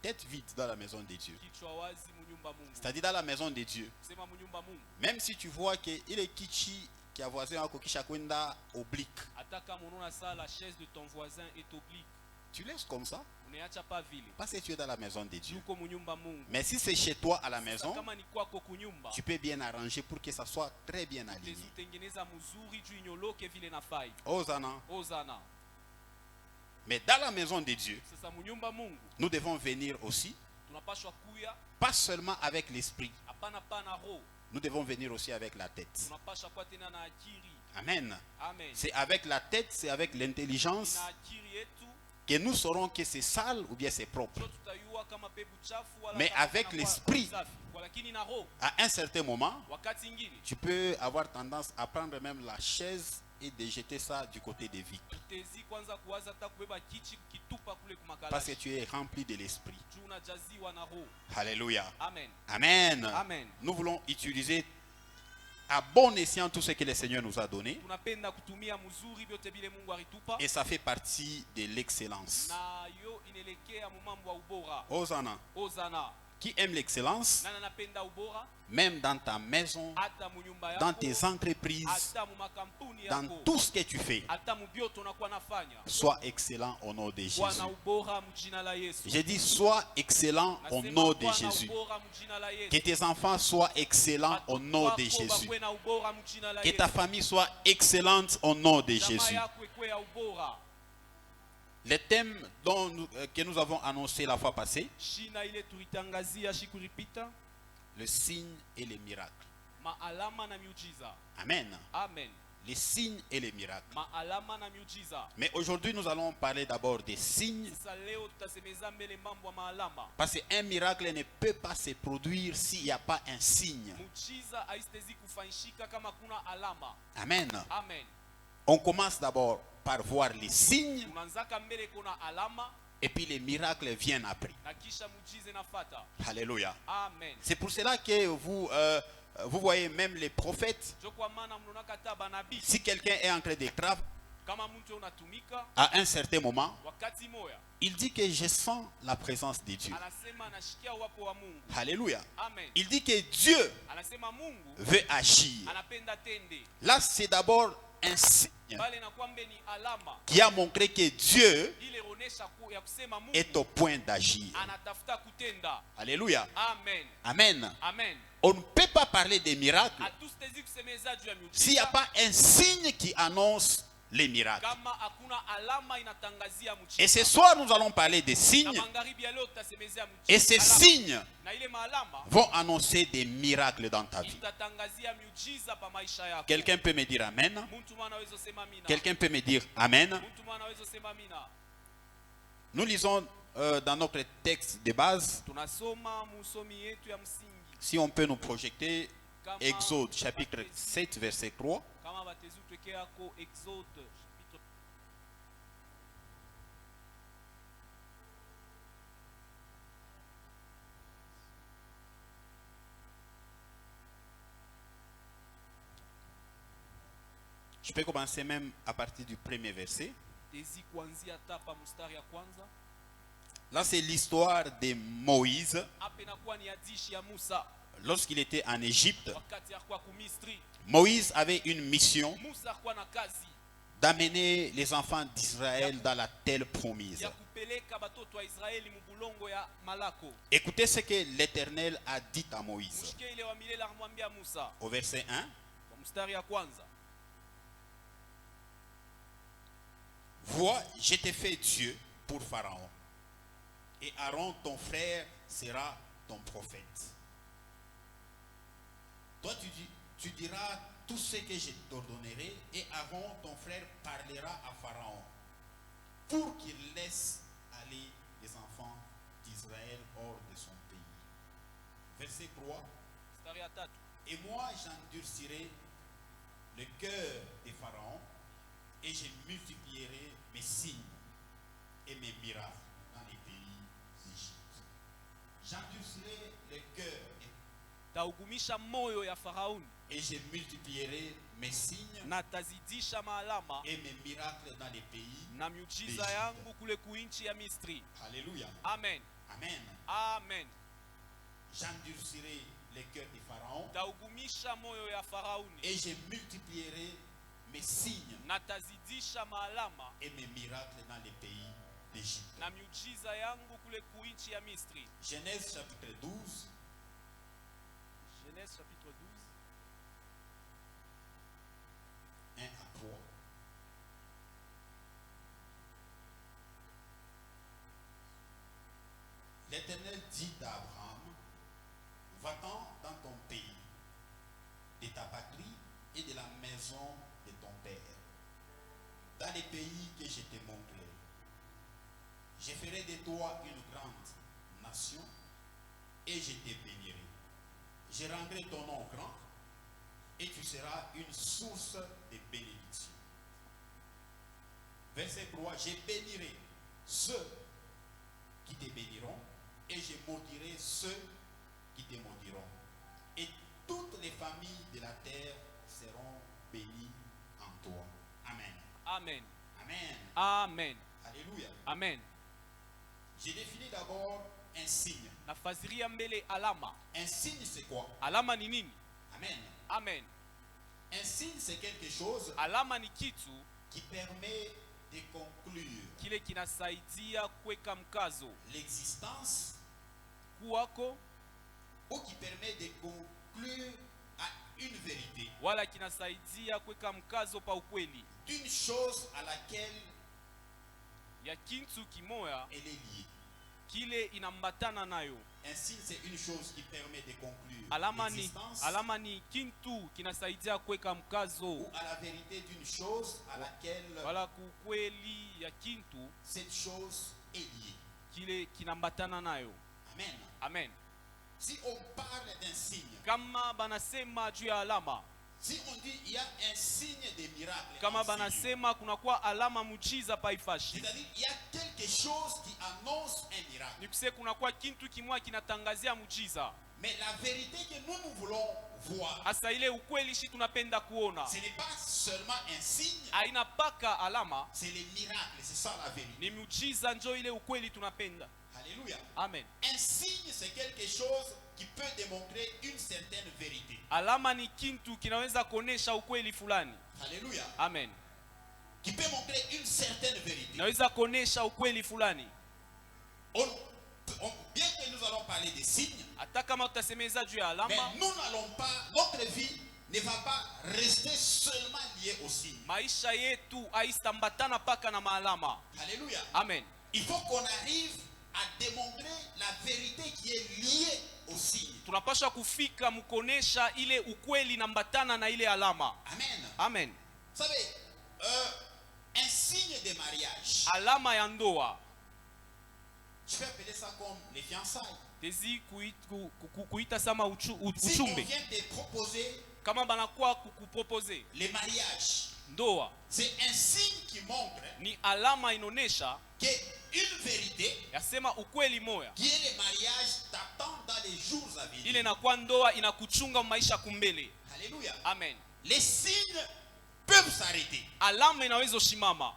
Tête vide dans la maison de Dieu. Kichwa wazi munyumba Mungu. C'est-à-dire dans la maison de Dieu. Sema munyumba Mungu. Même si tu vois qu'il est kichi qui a voisin wako kisha kwenda oblique, Hata kama unaona saa la chaise de ton voisin est oblique, tu laisses comme ça uneacha pa vile. parce que tu es dans la maison de Dieu. Yuko munyumba Mungu. Mais si c'est chez toi à la maison, Kama ni kwako kunyumba, tu peux bien arranger pour que ça soit très bien aligné. tengeneza mzuri juu inyoloke vile nafai. Hosanna. Ozana. Mais dans la maison de Dieu, Sasa munyumba Mungu nous devons venir aussi, tunapashwa kuya pas seulement avec l'esprit, hapana pana roho. nous devons venir aussi avec la tête. Tunapasha kuwa tena na akili. Amen. Amen. C'est avec la tête, c'est avec l'intelligence Na akili yetu que nous saurons que c'est sale ou bien c'est propre. ndio tutayua kama pepo chafu wala Mais kama avec kuna l'esprit, safi. Kwa lakini na roho À un certain moment, wakati ingine tu peux avoir tendance à prendre même la chaise et de jeter ça du côté des vitres. tezi kwanza kuwaza hata kubeba kichi kitupa kule kumakala. Parce que tu es rempli de l'esprit. Juu unajaziwa na roho. Alléluia. Amen. Amen. Amen. Nous voulons utiliser à bon escient tout ce que le Seigneur nous a donné. Tunapenda kutumia mzuri vyote vile Mungu alitupa. Et ça fait partie de l'excellence. Na yo inelekea mumambo wa ubora. Hosanna. Ozana. Qui aime l'excellence, Nana napenda ubora même dans ta maison, hata munyumba yako. dans tes entreprises, Hata mumakampuni dans yako. tout ce que tu fais, Hata mubioto unakuwa nafanya. sois excellent au nom de Jésus. Bwana ubora mjina la Yesu. J'ai dit, sois excellent au Nasema nom de Bwana Jésus. ubora mjina la Yesu. Que tes enfants soient excellents au nom de Wako Jésus. bakwe na ubora mjina la Que Yesu. ta famille soit excellente au nom de Jamaa Jésus. yako ikwe ya ubora. Les thèmes que nous avons annoncés la fois passée, Shina ile tulitangazia siku ilipita, le signe et les miracles. maalama na miujiza. Amen. Amen. Les signes et les miracles. Maalama na miujiza. Mais aujourd'hui, nous allons parler d'abord des signes. Sasa leo tutasemeza mbele mambo ya maalama. Parce qu'un miracle ne peut pas se produire s'il n'y a pas un signe. Muujiza haistezi kufanyika kama kuna alama. Amen. Amen. On commence d'abord par voir les signes Tunaanzaka mbele kuna alama et puis les miracles viennent après. na kisha muujiza inafuata. Alléluia. Amen. C'est pour cela que vous voyez même les prophètes. Jo kwa maana mnaonaka ta banabii Si quelqu'un est en train de travailler, kama mtu unatumika à un certain moment, wakati moya il dit que je sens la présence de Dieu. anasema anashikia uwapo wa Mungu. Alléluia. Amen. Il dit que Dieu Anasema Mungu veut agir. anapenda tende. Là, c'est d'abord un signe Pale na kwambe ni alama qui a montré que Dieu ile onesha ya kusema Mungu est au point d'agir. anatafuta kutenda. Alléluia. Amen. Amen. Amen. On ne peut pas parler des miracles Hatustezi kusemeza juu ya s'il n'y a miujiza pas un signe qui annonce les miracles. kama hakuna alama inatangazia Et ce muujiza. soir, nous allons parler des Na signes. magharibi ya leo tutasemezea Et ces alama. signes Na ile maalama vont annoncer des miracles dans ta vie. itatangazia miujiza pa maisha yako. Quelqu'un peut me dire Amen. Mtu mwana anaweza sema amina. Quelqu'un peut me dire Amen. Mtu mwana anaweza sema amina. Nous lisons dans notre texte de base, Tunasoma musomi yetu ya msingi. si on peut nous projeter, Kama Exode chapitre 7, verset 3. kama batezu tweke yako Exode chapitre Je peux commencer même à partir du premier verset. Tezi kuanzia tapa mstari ya kwanza. Là, c'est l'histoire de Moïse Hapa inakuwa ni hadithi ya Musa lorsqu'il était en Égypte. wakati alikuwa kumisri. Moïse avait une mission Musa alikuwa na kazi d'amener les enfants d'Israël dans la terre promise. ya kupeleka batoto wa Israeli mubulongo ya malako. Écoutez ce que l'Éternel a dit à Moïse Mshike ile wa milele akamwambia Musa au verset 1. kwa mstari ya kwanza. Vois, je t'ai fait Dieu pour Pharaon, et Aaron, ton frère, sera ton prophète. Toi, tu diras tout ce que je t'ordonnerai, et Aaron, ton frère, parlera à Pharaon, pour qu'il laisse aller les enfants d'Israël hors de son pays. Verset 3. Mstari ya tatu. Et moi, j'endurcirai le cœur de Pharaon, et je multiplierai mes signes et mes miracles dans les pays d'Égypte. J'endurcirai le cœur Taugumisha moyo ya Farauni et je multiplierai mes signes na tazidisha maalama et mes miracles dans les pays. na miujiza yangu kule kuinchi ya Misri. Alléluia. Amen. Amen. Amen. J'endurcirai le cœur de Pharaon Taugumisha moyo ya Farauni et je multiplierai mes signes na tazidisha maalama et mes miracles dans les pays d'Égypte. na miujiza yangu kule kuinchi ya Misri. Genèse chapitre 12. Genèse chapitre 12. 1 à 3. L'Éternel dit à Abraham, va-t'en dans ton pays, de ta patrie et de la maison de ton père, dans les pays que je te montrerai. Je ferai de toi une grande nation et je te bénirai. Je rendrai ton nom grand et tu seras une source de bénédiction. Verset 3, je bénirai ceux qui te béniront et je maudirai ceux qui te maudiront. Et toutes les familles de la terre seront bénies en toi. Amen. Amen. Amen. Amen. Alléluia. Amen. J'ai défini d'abord un signe. Nafasiria mbele alama. Un signe, c'est quoi? Alama ni nini? Amen. Amen. Un signe, c'est quelque chose Alama ni kitu qui permet de conclure kile kinasaidia kuweka mkazo l'existence kuwako, ou qui permet de conclure à une vérité, wala kinasaidia kuweka mkazo pa ukweli d'une chose à laquelle ya kintu kimoya elle est liée. kile inambatana nayo. Un signe, c'est une chose qui permet de conclure l'existence alama ni kintu kinasaidia kuweka mkazo ou à la vérité d'une chose à laquelle wala kukweli ya kintu cette chose est liée. kile kinambatana nayo. Amen. Amen. Si on parle d'un signe, Kama banasema juu ya alama, si on dit il y a un signe de miracle, kama un signe, banasema kunakuwa alama mujiza paifashi, c'est-à-dire il y a quelque chose qui annonce un miracle. ni kusema kunakuwa kintu kimwa kinatangazia mujiza. Mais la vérité que nous voulons voir, Hasa ile ukweli shi tunapenda kuona ce n'est pas seulement un signe, haina paka alama, c'est les miracles, c'est ça la vérité. ni mujiza njo ile ukweli tunapenda. Alléluia. Amen. Un signe, c'est quelque chose qui peut démontrer une certaine vérité. Alama ni kintu kinaweza kuonesha ukweli fulani. Alléluia. Amen. Qui peut montrer une certaine vérité. Naweza kuonesha ukweli fulani. Bien que nous allons parler des signes, Hata kama tutasemeza juu ya mais alama, nous n'allons pas, notre vie ne va pas rester seulement liée aux signes. maisha yetu haistambatana paka na maalama. Alléluia. Amen. Il faut qu'on arrive à démontrer la vérité qui est liée aux signes. Tunapaswa kufika mkonesha ile ukweli nambatana na ile alama. Amen. Amen. Vous savez, un signe de mariage, Alama ya ndoa je peux appeler ça comme les fiançailles. tezi kuita sama Si on uchumbe. vient te proposer Kama banakuwa kukupropose les mariages, ndoa, c'est un signe qui montre ni alama inonesha que une vérité yasema ukweli moya qui est le mariage t'attend dans les jours à venir. ile inakuwa ndoa inakuchunga maisha kumbele. Alléluia. Amen. Les signes peuvent s'arrêter. alama inaweza shimama.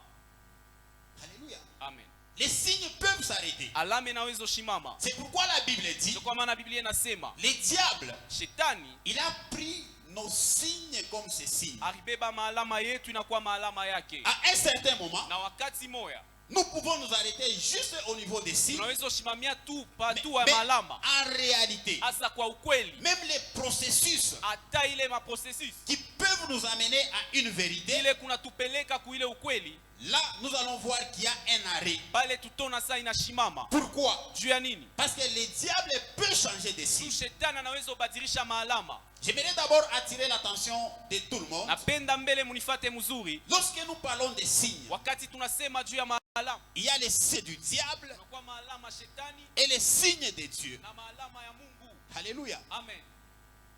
Alléluia. Amen. Les signes peuvent s'arrêter. Alama inaweza shimama. C'est pourquoi la Bible dit, Ndio kwa maana Biblia inasema les diables, shetani il a pris nos signes comme ses signes. alibeba maalama yetu inakuwa maalama yake. À un certain moment, Na wakati moya nous pouvons nous arrêter juste au niveau des signes. tunaweza shimamia tu pa Mais, tu ya mais maalama. en réalité, Asa kwa ukweli même les processus hata ile maprocessus qui peuvent nous amener à une vérité, ile kunatupeleka kuile ukweli, là, nous allons voir qu'il y a un arrêt. pale tutona saa inashimama. Pourquoi? Juu ya nini? Parce que les diables peuvent changer de Tu signe. shetani anaweza ubadilisha maalama. J'aimerais d'abord attirer l'attention de tout le monde. Napenda mbele munifate mzuri. Lorsque nous parlons des signes, Wakati tunasema juu ya maalama, il y a les signes du diable kwa maalama shetani et les signes de Dieu. na maalama ya Mungu. Alléluia. Amen.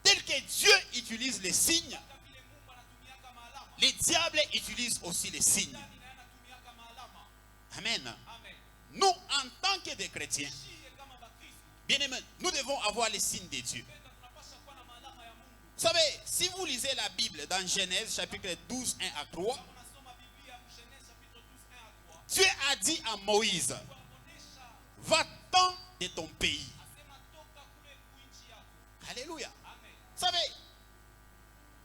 Tel que Dieu utilise les signes, Kama vile Mungu anatumiaka maalama, les diables utilisent aussi les signes. shetani naye anatumiaka maalama. Amen. Amen. Nous, en tant que des chrétiens, Shie kama Bakristo, bien aimés, nous devons avoir les signes de Dieu. tunapaswa kuwa na maalama ya Mungu. Vous savez, si vous lisez la Bible dans Genèse chapitre 12, 1 à 3, Tunasoma Biblia mu Genèse chapitre 12 1 à 3. Dieu a dit à Moïse, Kuonesha va-t'en de ton pays. asema toka kule kuinchi yako. Alléluia. Amen. Vous savez,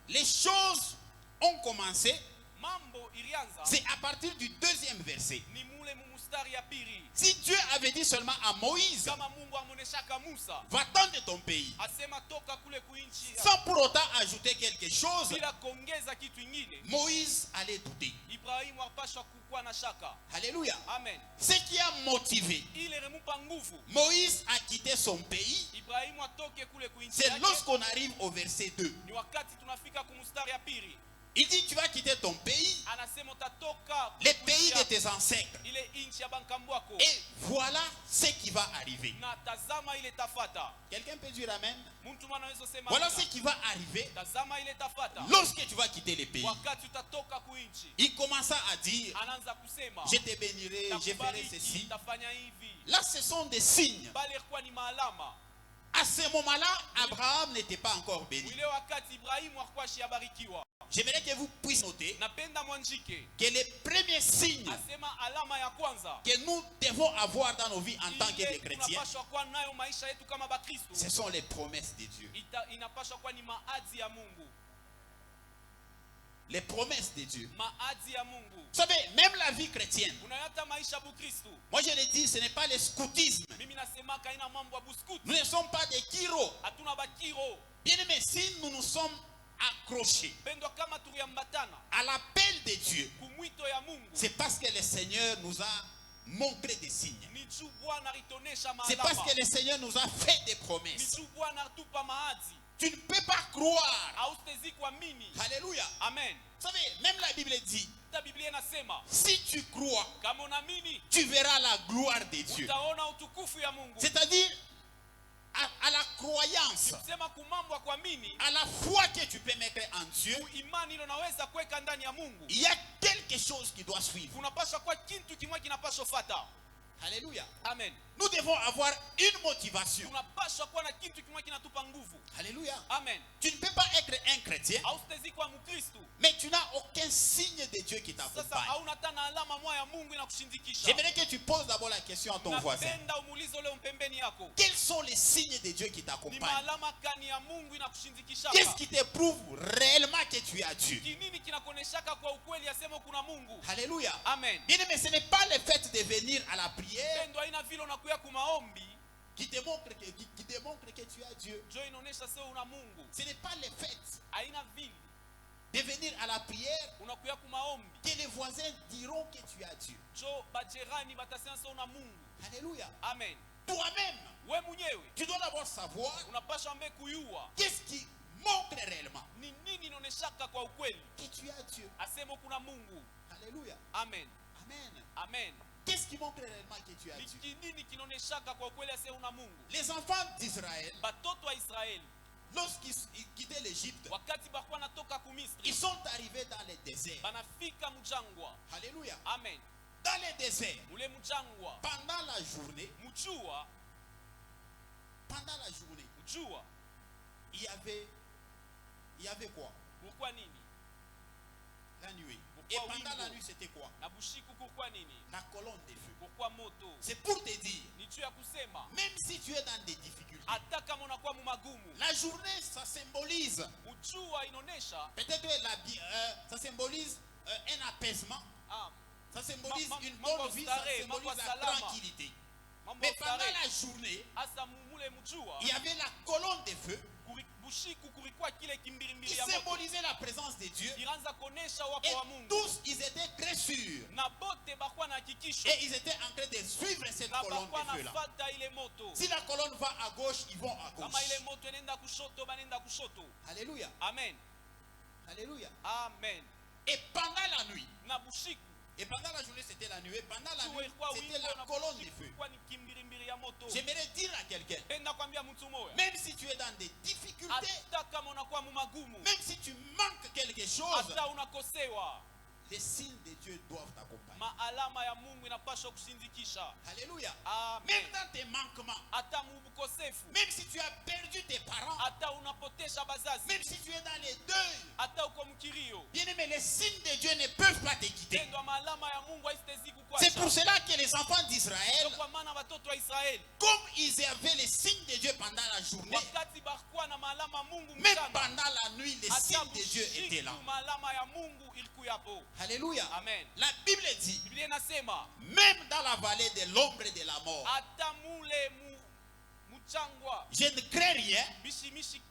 les choses ont commencé, Mambo ilianza c'est à partir du deuxième verset. ni mule mu mustari ya pili. Si Dieu avait dit seulement à Moïse, Kama Mungu amoneshaka Musa va-t'en de ton pays, asema toka kule kuinchi sans pour autant ajouter quelque chose, bila kuongeza kitu ingine, Moïse allait douter. Ibrahimu apashwa kukuwa na shaka. Alléluia. Amen. Ce qui a motivé Ile remupa nguvu Moïse à quitter son pays, Ibrahimu atoke kule kuinchi c'est yake. lorsqu'on arrive au verset 2. Ni wakati tunafika kumustari ya pili, Il dit, tu vas quitter ton pays, anasema utatoka les kuinchi pays de yako, tes ancêtres. ile inchi ya bankambo wako, Et voilà ce qui va arriver. na tazama ile tafata. Quelqu'un peut dire amen? Mtu anaweza sema Voilà amina. ce qui va arriver Tazama ile tafata. lorsque tu vas quitter les pays. Wakati utatoka kuinchi, Il commença à dire, anaanza kusema je te bénirai, je ferai takubariki, ceci. tafanya hivi. Là, ce sont des signes. Bali ilikuwa ni maalama. À ce moment-là, Abraham n'était pas encore béni. Ile wakati Ibrahimu hakuwa ashabarikiwa. J'aimerais que vous puissiez noter Napenda mwanjike que les premiers signes asema alama ya kwanza que nous devons avoir dans nos vies en tant que ile des chrétiens, tunapaswa kuwa nayo maisha yetu kama Bakristo, ce sont les promesses de Dieu. inapaswa kuwa ni maadhi ya Mungu. Les promesses de Dieu. Maadhi ya Mungu. Vous savez, même la vie chrétienne, Unayata maisha Bukristo. moi je le dis, ce n'est pas le scoutisme. Mimi nasemaka ina mambo ya buskuti. Nous ne sommes pas des kiro. Hatuna bakiro. Bien aimés, si nous nous sommes accrochés Pendwa kama tuliyambatana à l'appel de Dieu, kumwito ya Mungu. c'est parce que le Seigneur nous a montré des signes. Ni juu Bwana alitonesha C'est parce maalama. que le Seigneur nous a fait des Ni promesses. juu Bwana atupa maadhi. Tu ne peux pas croire. Haustezi kuamini. Alléluia. Amen. Vous savez, même la Bible dit, Ta Biblia inasema si tu crois, kama unaamini tu verras la gloire de Dieu. utaona utukufu ya Mungu. C'est-à-dire, à la croyance, Sema kumambo ya kuamini, à la foi que tu peux mettre en Dieu, imani ile unaweza kuweka ndani ya Mungu. il y a quelque chose qui doit suivre. Kunapaswa kwa kitu kimwe kinapaswa fuata. Alléluia. Amen. Nous devons avoir une motivation. Tunapaswa kuwa na kitu kimwe kinatupa nguvu. Alléluia. Amen. Tu ne peux pas être un chrétien, Haustezi kuwa Mkristo. mais tu n'as aucun signe de Dieu qui Sasa t'accompagne. hauna tena alama moja ya Mungu inakushindikisha. J'aimerais que tu poses d'abord la question à ton voisin. Napenda umuulize ule mpembeni yako. Quels sont les signes de Dieu qui Ni t'accompagnent? maalama gani ya Mungu inakushindikisha? Qu'est-ce qui te prouve réellement que tu as Dieu? Kinini kinakuoneshaka kwa ukweli asema kuna Mungu? Alléluia. Amen. Bien aimé, ce n'est pas le fait de venir à la prière Pendo haina vile unakuya kumaombi, qui démontre que tu as Dieu. jo inaonesha sio una Mungu. Ce n'est pas le fait Haina vile de venir à la prière unakuya kumaombi, que les voisins diront que tu as Dieu. jo bajerani batasema sio una Mungu. Alléluia. Amen. Toi-même, We mwenyewe tu dois d'abord savoir unapaswa mbe kuyua qu'est-ce qui montre réellement ni nini inaoneshaka kwa ukweli que tu as Dieu. asema kuna Mungu. Alléluia. Amen. Amen. Amen. Qu'est-ce qui montre réellement que tu as Ni Dieu? kinini kinaoneshaka kwa ukweli asema una Mungu? Les enfants d'Israël, Batoto wa Israeli lorsqu'ils quittaient l'Égypte, wakati bakuwa natoka ku Misri, ils sont arrivés dans le désert. banafika mjangwa. Alléluia. Amen. Dans le désert, Mule mjangwa pendant la journée, mjua mjua il y avait quoi? kulikuwa nini? la nuit. Et pendant la nuit, c'était quoi? Na bushiku kulikuwa nini? La colonne de feu. Kulikuwa moto. C'est pour te dire, Ni juu ya kusema même si tu es dans des difficultés, hata kama unakuwa mumagumu, la journée, ça symbolise, ujua inaonesha peut-être ça symbolise un apaisement, ah, ça symbolise Ma- une mambo bonne vie, ça starehe, symbolise mambo la salama. tranquillité. mambo Mais pendant starehe. la journée, Hasa mule mjua il y avait la colonne de feu bushiku kulikuwa kile qui kimbirimbiri ya moto symbolisait la présence de Dieu. ilianza kuonesha wako Et wa Mungu, tous, ils étaient très sûrs. na bote bakuwa na hakikisho Et ils étaient en train de suivre cette na colonne bakuwa de feu là. nafata ile moto. Si la colonne va à gauche, ils vont à Kama gauche. ile moto inaenda kushoto, banenda kushoto. Alléluia. Amen, Alléluia. amen. Et pendant la nuit, Na bushiku et pendant la journée c'était la nuit, et pendant la jua nuit ilikuwa c'était wingo, la na colonne de bushiku feu. ilikuwa ni kimbirimbiri ya moto. J'aimerais dire à quelqu'un, Penda kwambia mtu moya, même si tu es dans des difficultés, hata kama unakuwa mumagumu, même si tu manques quelque chose, hata unakosewa, les signes de Dieu doivent t'accompagner. maalama ya Mungu inapaswa kusindikisha. Alléluia. Amen. Même dans tes manquements, Hata mubukosefu, même si tu as perdu tes parents, hata unapotesha bazazi, même si tu es dans les deuils, hata uko mkirio, bien aimé, les signes de Dieu ne peuvent pas te quitter. tendo maalama ya Mungu haisitezi C'est pour kukuacha. cela que les enfants d'Israël, Kwa maana watoto wa Israeli comme ils avaient les signes de Dieu pendant la journée, wakati bakuwa na maalama Mungu même mchana, pendant la nuit, les hata signes de Dieu étaient là. bushiku maalama ya Mungu ilikuyapo. Alléluia. Amen. La Bible dit, Biblia inasema même dans la vallée de l'ombre de la mort, hata mule mchangwa je ne crains rien.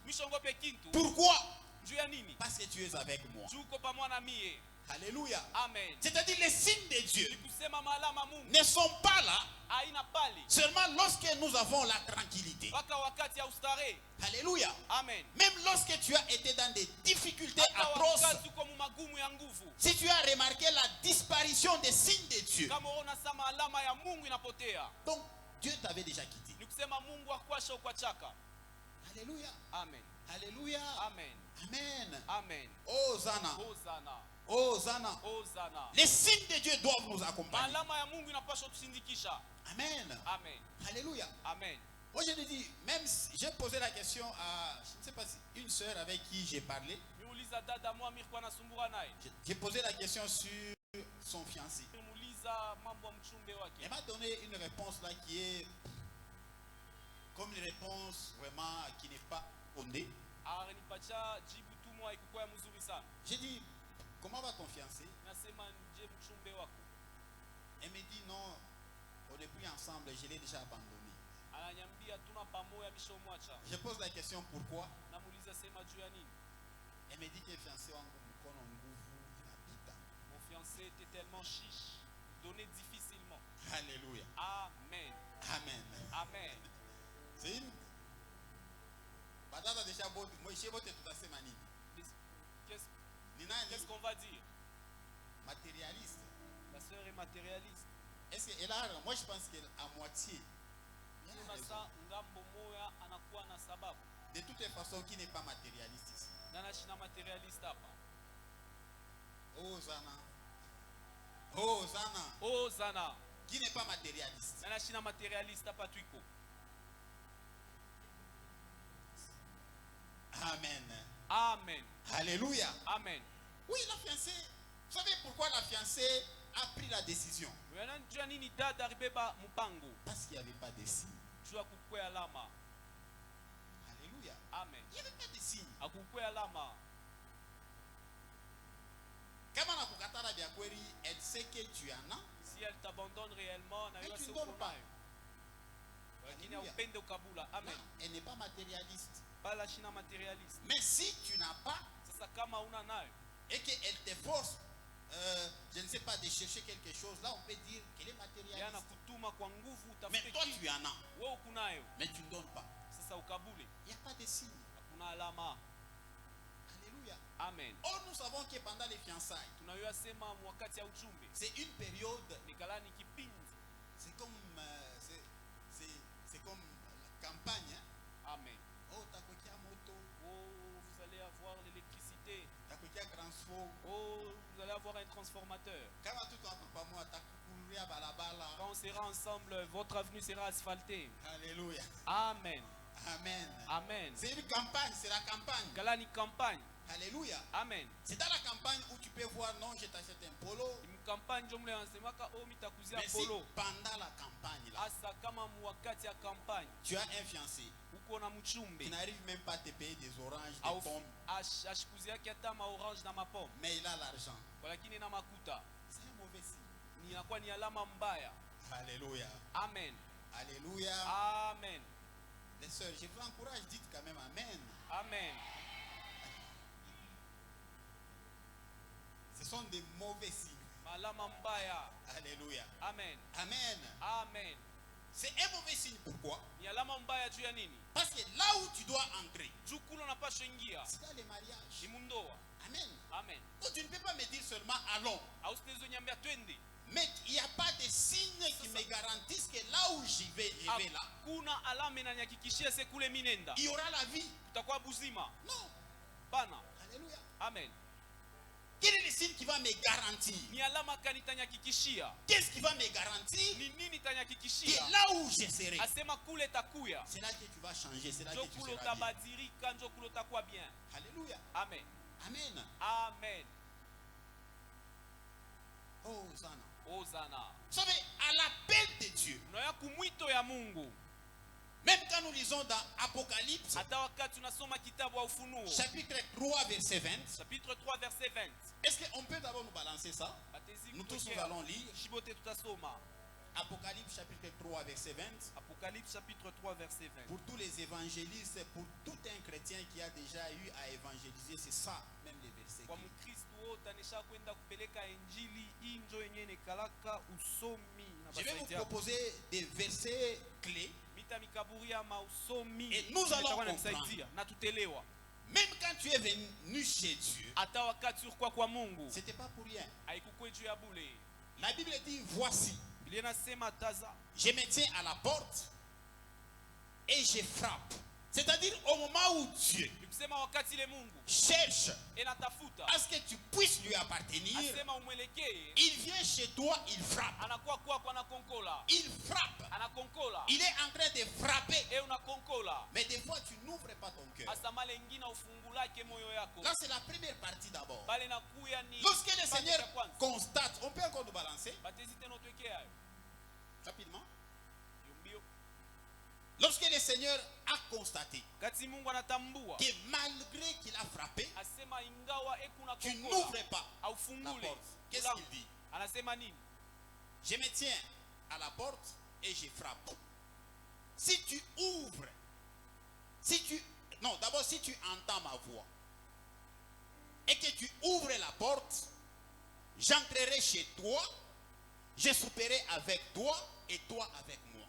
mishongope kintu. Pourquoi? Juu ya nini? Parce que tu es avec moi. Juu uko pamoja na mie. Alléluia. Amen. C'est-à-dire les signes de Dieu Ni kusema maalama Mungu ne sont pas là haina pali seulement lorsque nous avons la tranquillité. mpaka wakati ya ustarehe. Alléluia. Amen. Même lorsque tu as été dans des difficultés Hata atroces, wakati uko mumagumu ya nguvu, si tu as remarqué la disparition des signes de Dieu, kama unaona sama alama ya Mungu inapotea, donc Dieu t'avait déjà quitté. ni kusema Mungu akwasha ukwachaka. Alléluia. Amen. Alléluia. Amen. Amen. Amen. Hosanna. Hosana. Hosanna. Hosana. Les signes de Dieu doivent nous accompagner. Alama ya Mungu inapaswa tusindikisha. Amen. Amen. Alléluia. Amen. Moi je me dis, même si j'ai posé la question à, je ne sais pas si une sœur avec qui j'ai parlé, Niuliza dada mwa mirikuwa nasumbua naye. j'ai posé la question sur son fiancé. Nimuuliza mambo ya mchumbe wake. Elle m'a donné une réponse là qui est comme une réponse vraiment qui n'est pas fondée. Alinipatia jibu tu mwa ikuwa ya mzuri sana. J'ai dit, comment va ton fiancé? Nasema nje mchumbe wako. Elle me dit, non, on n'est plus ensemble, je l'ai déjà abandonné. Ananiambia tuna pamoja mishomwacha. Je pose la question pourquoi? Namuuliza sema juu ya nini? Elle me dit que fiancé wangu mkono nguvu inapita. Mon fiancé était tellement chiche, donné difficilement. Alléluia. Amen. Amen. Amen. C'est une. Badada déjà beau, moi je vote tout à ces manies. Qu'est-ce Nina qu'est-ce qu'on va dire? matérialiste. La sœur est matérialiste. Est-ce qu'elle a, moi je pense qu'elle à moitié. Elle a raison. Sasa ngambo moya anakuwa na sababu. De toutes les façons, qui n'est pas matérialiste ici? Nana shina matérialiste hapa. Hosanna. Hosanna. Hosana. Qui n'est pas matérialiste? Nana shina matérialiste hapa tuiko. Amen. Amen. Alléluia. Amen. Oui, la fiancée. Vous savez pourquoi la fiancée a pris la décision? Unajua nini dada alibeba mpango? Parce qu'il n'y avait pas de signe. Jua kukwea alama. Alléluia. Amen. Il n'y avait pas de signe. Akukwea alama. Kama nakukatala vya kweli, elle sait que tu en as. Si elle t'abandonne réellement, na Mais yua tu se ne donnes pas. ukonayo. Lakini Alléluia. upende ukabula. Amen. Non, elle n'est pas matérialiste. Bala shina matérialiste. Mais si tu n'as pas Sasa kama una nayo, et qu'elle te force, je ne sais pas, de chercher quelque chose, là on peut dire qu'elle est yana matérialiste. kutuma kwa nguvu Mais utafute toi kitu. tu en as, Wewe ukunayo. mais tu ne donnes pas. Sasa ukabule. Il n'y a pas de signe. Hakuna alama. Alléluia. Amen. Or nous savons que pendant les fiançailles, Tunayua sema wakati ya ujumbe. c'est une période, Nikalani kipindi. c'est comme, c'est comme la campagne. Hein. Amen. Oh, takokia moto, Oh, vous allez avoir l'électricité. takokia transfo. Oh, vous allez avoir un transformateur. Kama tu pas moi, takukuria balabala. Quand on sera ensemble, votre avenue sera asphaltée. Alléluia. Amen. Amen. Amen. C'est une campagne, c'est la campagne. Kalani campagne. Alléluia. Amen. C'est dans la campagne où tu peux voir, non, je t'achète un polo. Mkampani ndio mle anasemaka o mitakuzia Mais si polo. pendant la campagne, là, Asa kama mwakati ya kampani tu as un fiancé uko na mchumbe qui n'arrive même pas à te payer des oranges, des pommes, ashikuzi yake hata maorange na mapombe, mais il a l'argent. lakini na makuta, C'est un mauvais signe. ni inakuwa ni alama mbaya. Alléluia. Amen. Alléluia. Amen. Les sœurs, je vous encourage, dites quand même Amen. Amen. Ce sont des mauvais signes. Malama mbaya. Alléluia. Amen. Amen. Amen. C'est un mauvais signe. Pourquoi? Ni alama mbaya juu ya nini? Parce que là où tu dois entrer, Juu kule unapaswa ingia c'est dans les mariages. ni mundoa. Amen. Amen. Donc tu ne peux pas me dire seulement allons. Au siwezi nyambia twende. Mais il n'y a pas de signes qui me garantissent que là où j'y vais, je vais là. Hakuna alama inanihakikishia se kule minenda Il y aura la vie. utakuwa buzima. Non. Bana. Alléluia. Amen. Quel est le signe qui va me garantir? Ni alama gani itanyakikishia? Qu'est-ce qui va me garantir Ni nini que itanyakikishia? là où je serai, Asema kule takuya. c'est là que tu vas changer, c'est là Njo que tu kule seras bien. utabadilika, njo kule utakuwa bien. Alléluia. Amen. Amen. Amen. Oh, Zana. Ozana. Vous savez, à l'appel de Dieu, Unaona kumwito ya Mungu. même quand nous lisons dans Apocalypse, Hata wakati unasoma kitabu wa Ufunuo, chapitre 3, verset 20, chapitre 3 verset 20. est-ce qu'on peut d'abord nous balancer ça? Batezi Nous tous, nous kutokea. allons lire. Shibote tutasoma. Apocalypse, chapitre 3, verset 20. Apocalypse chapitre 3 verset 20. Pour tous les évangélistes, pour tout un chrétien qui a déjà eu à évangéliser, c'est ça, même les versets. Kwa Mkristo wote anesha kwenda kupeleka injili hii njo yenyewe nekalaka usomi na Je vais vous basaidia. proposer des versets clés. Mita mikaburi ya mausomi. Et nous allons Itakuwa comprendre. inanisaidia na tutelewa. Même quand tu es venu chez Dieu, Hata wakati ulikuwa kwa Mungu ce n'était pas pour rien. haikukuwa juu ya bure. La Bible dit, voici, Biblia inasema taza, je me tiens à la porte et je frappe. C'est-à-dire au moment où Dieu nikusema wakati ile Mungu cherche enatafuta à ce que tu puisses lui appartenir, asema umwelekee, il vient chez toi, il frappe. anakuwa kwako anakonkola, Il frappe. anakonkola, Il est en train de frapper. e unakonkola. Mais des fois, tu n'ouvres pas ton cœur. Asa male ingine ufungulake moyo yako. Là, c'est la première partie d'abord. Bale nakuya ni Lorsque le kipande Seigneur cha kwanza. constate, on peut encore nous balancer Batezi tena utwekee hayo. rapidement. Yombio. Lorsque le Seigneur a constaté Kati Mungu anatambua que malgré qu'il a frappé, asema ingawa ekuna tu konkola n'ouvres pas la aufungule porte. Qu'est-ce mlango. qu'il dit? Anasema nini? Je me tiens à la porte et je frappe. Si tu ouvres, non, d'abord si tu entends ma voix et que tu ouvres la porte, j'entrerai chez toi, je souperai avec toi et toi avec moi.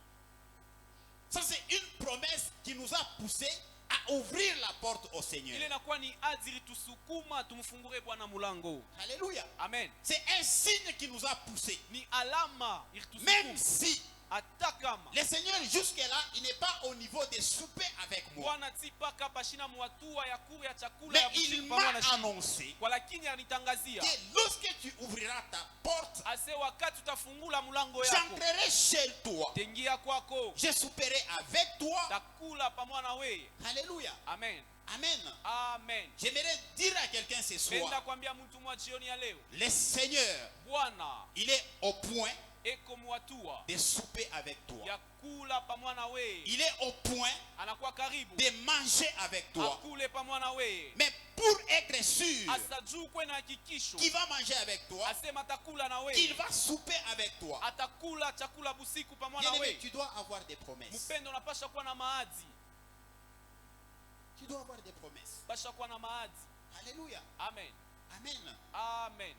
Ça, c'est une promesse qui nous a poussé à ouvrir la porte au Seigneur. Ile inakuwa ni adhiri tusukuma tumfungure Bwana mulango. Alléluia. Amen. C'est un signe qui nous a poussé. Ni alama Même ilitusukuma. si Hata kama le Seigneur jusque-là, il n'est pas au niveau de souper avec moi. Bwana tipaka pashina muatua ya kula ya chakula Mais ya il busiku m'a pamoja na shi. annoncé Kwa lakini anitangazia que lorsque tu ouvriras ta porte, ase wakati utafungula mlango yako j'entrerai chez toi. tengia kwako Je souperai avec toi. takula pamoja na wewe. Alléluia. Amen. Amen. Amen. J'aimerais dire à quelqu'un ce Nenda soir, kwambia mtu mwa jioni ya leo, le Seigneur, Bwana il est au point eko muatua de souper avec toi. ya kula pamoja na wewe, Il est au point anakuwa karibu de manger avec toi. akule pamoja na wewe. Mais pour être sûr Asa juu kwe na hakikisho qu'il va manger avec toi, asema atakula na qu'il wewe, va souper avec toi. atakula chakula busiku pamoja na Bien-aimé, wewe. tu dois avoir des promesses. Mpendo unapasha kuwa na maadhi, Tu dois avoir des promesses. pasha kuwa na maadhi. Alléluia. Amen. Amen. Amen.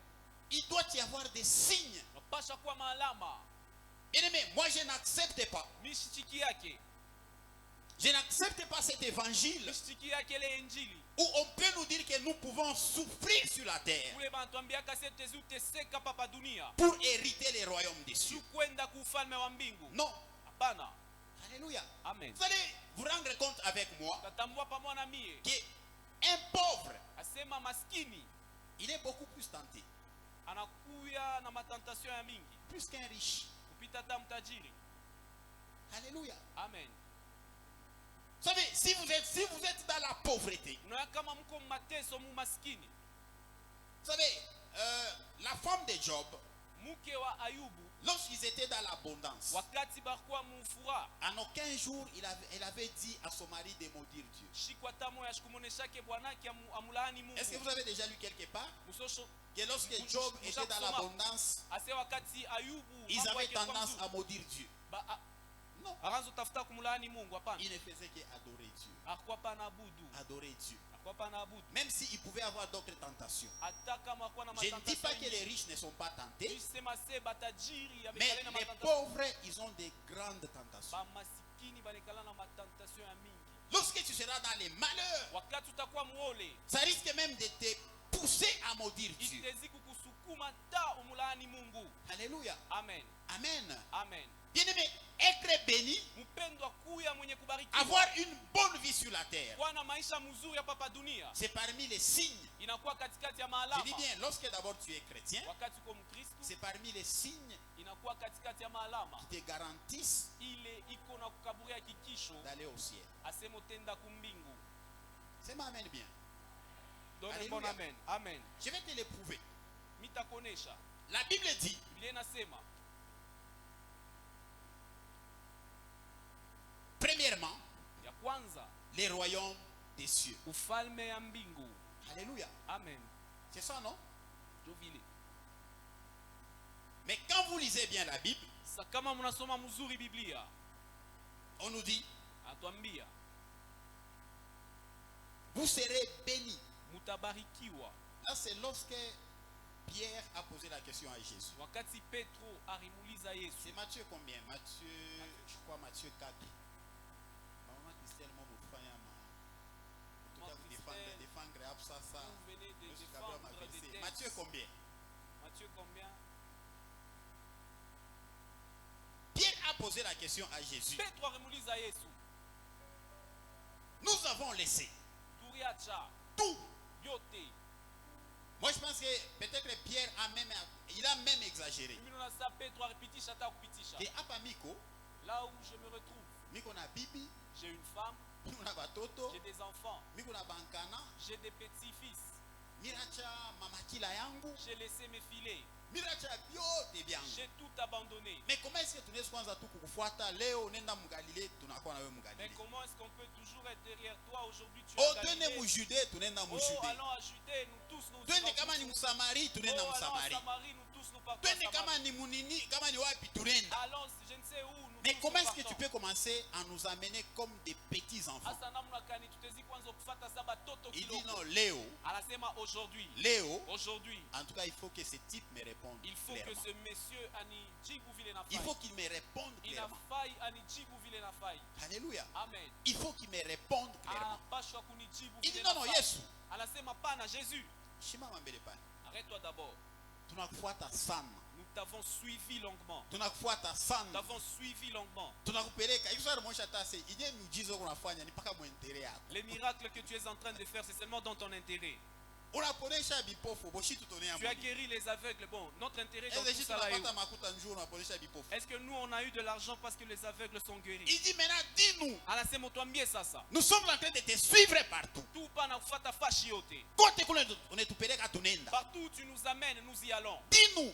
Il doit y avoir des signes. Unapasha kuwa maalama. Bien-aimé, moi je n'accepte pas. Mishitiki yake, Je n'accepte pas cet évangile mishitiki yake ile injili. où on peut nous dire que nous pouvons souffrir sur la terre Kule banatuambiaka sisi tuteseka papa dunia, pour hériter les royaumes des cieux. juu kwenda kufalme wa mbingu. Non. Hapana. Alléluia. Amen. Vous allez vous rendre compte avec moi Tatambua pamoja na mie, qu'un pauvre, asema maskini il est beaucoup plus tenté, anakuya na matentation ya mingi plus qu'un riche. kupita hata mtajiri. Alléluia. Amen. Vous savez, si vous êtes dans la pauvreté, Unaona kama mko mateso mu maskini. vous savez, la femme de Job, Mke wa Ayubu lorsqu'ils étaient dans l'abondance, wakati barkuwa mu furaha. en aucun jour elle avait dit à son mari de maudire Dieu. Shikwa tamo ya shikumoneshake bwanake amulaani Mungu. Est-ce que vous avez déjà lu quelque part Musosho que lorsque Job était dans l'abondance, ase wakati Ayubu ils mambo avaient yake kwa tendance mzuri. à maudire Dieu? Non. Aranzo tafuta kumulaani Mungu hapana. Ils ne faisaient qu'adorer Dieu. Hakuwa pana abudu. Adorer Dieu. Hakuwa pana abudu. Même s'ils pouvaient avoir d'autres tentations. Hata kama hakuwa na Je ne dis matangazo. pas que les riches ne sont pas tentés, Sema se batajiri ya mais bekale na les matangazo. pauvres, ils ont des grandes tentations. Ba masikini balikala na matangazo ya mingi. Lorsque tu seras dans les malheurs, Wakati utakuwa muole, ça risque même de te pousser à maudire Dieu. itezi kukusukuma ta umulaani Mungu. Alléluia. Amen. Amen. Amen. Bien-aimé, être béni, Mpendwa kuya mwenye kubarikiwa. avoir une bonne vie sur la terre, Kuwa na maisha mzuri hapa pa dunia. c'est parmi les signes. Inakuwa katikati ya Je maalama. dis bien, lorsque d'abord tu es chrétien, Wakati uko Mkristo, c'est parmi les signes inakuwa katikati ya maalama. qui te garantissent Ile iko na kukaburia kikisho d'aller au ciel. asemo tenda kumbingu. C'est ma amen bien. Donne Alléluia. bon amen. Amen. Je vais te l'éprouver. Mitakonesha. La Bible dit, Biblia inasema premièrement, ya kwanza les royaumes des cieux. ufalme ya mbingu. Alléluia. Amen. C'est ça, non? Jo vile. Mais quand vous lisez bien la Bible, Sa kama mnasoma mzuri Biblia, on nous dit, atuambia vous serez bénis. mutabarikiwa. Là, c'est lorsque Pierre a posé la question à Jésus. Wakati Petro alimuuliza C'est Yesu. Matthieu combien? Matthieu, je crois Matthieu 4. Maman Christelle, moi, vous faites en tout cas, vous défendre ça, ça. Vous venez de Monsieur défendre Gabriel m'a des versé. textes. Matthieu combien? Matthieu combien? Pierre a posé la question à Jésus. Petro alimuuliza Yesu. Nous avons laissé Turiacha tout. yote. Moi, je pense que peut-être Pierre a même exagéré. Mimi naona sa Petro alipitisha hata kupitisha. Et apa Miko, Là où je me retrouve, Miko na bibi, j'ai une femme, Miko na batoto, j'ai des enfants, Miko na bankana, j'ai des petits-fils. Miracha mama kila yangu, J'ai laissé mes filets. Miracha byote byangu. J'ai tout abandonné. Mais comment est-ce que tunaweza kwanza tu kukufuata leo nenda mgalile tunakuwa na wewe Mais mgalile. comment est-ce qu'on peut toujours être derrière toi aujourd'hui? Tu es en Oh twende Galilée. mujude tunaenda Oh, mujude. allons à Judée, nous tous nous Twende irons kama tous. ni Msamari Oh, tunaenda allons à Msamari. Samarie, nous tous nous partons à Twende kama Samarie. ni munini, kama ni wapi tunaenda. Allons, je ne sais où, nous Mais tous comment nous est-ce que tu partons. peux commencer à nous amener comme des petits enfants? Hasa namna gani tutezi kwanza kufuata saba toto Il dit kidogo. non, Léo, Anasema aujourd'hui. Léo, Aujourd'hui, en tout cas il faut que ce type me réponde il faut que clairement. ce monsieur anijibu vile Il nafai. faut qu'il me réponde clairement. Inafai anijibu vile nafai. Alléluia. Amen. Il faut qu'il me réponde clairement. Anapashwa kunijibu Il dit vile non, non, nafai. Yesu. Anasema pana Jésus. Shimama mbele pale. Arrête-toi d'abord. Tunakufuata sana. Nous t'avons suivi longuement. Tunakufuata Nous sana. t'avons suivi longuement. Tunakupeleka. Hizo sasa mwisho tase. Ije miujiza unafanya ni paka muendelea yako. Les miracles que tu es en train de faire, c'est seulement dans ton intérêt. Unaponesha bipofu boshi tutonea. Tu as guéri les aveugles. Bon, notre intérêt dans Est-ce tout que ça là est où? tunapata makuta njoo unaponesha bipofu? Est-ce que nous on a eu de l'argent parce que les aveugles sont guéris? Il dit maintenant dis-nous. Anasema tuambie sasa. Nous sommes en train de te suivre partout. Tu pana kufuata fashi yote. Kote kule unatupeleka tunaenda. Partout où tu nous amènes, nous y allons. Dis-nous.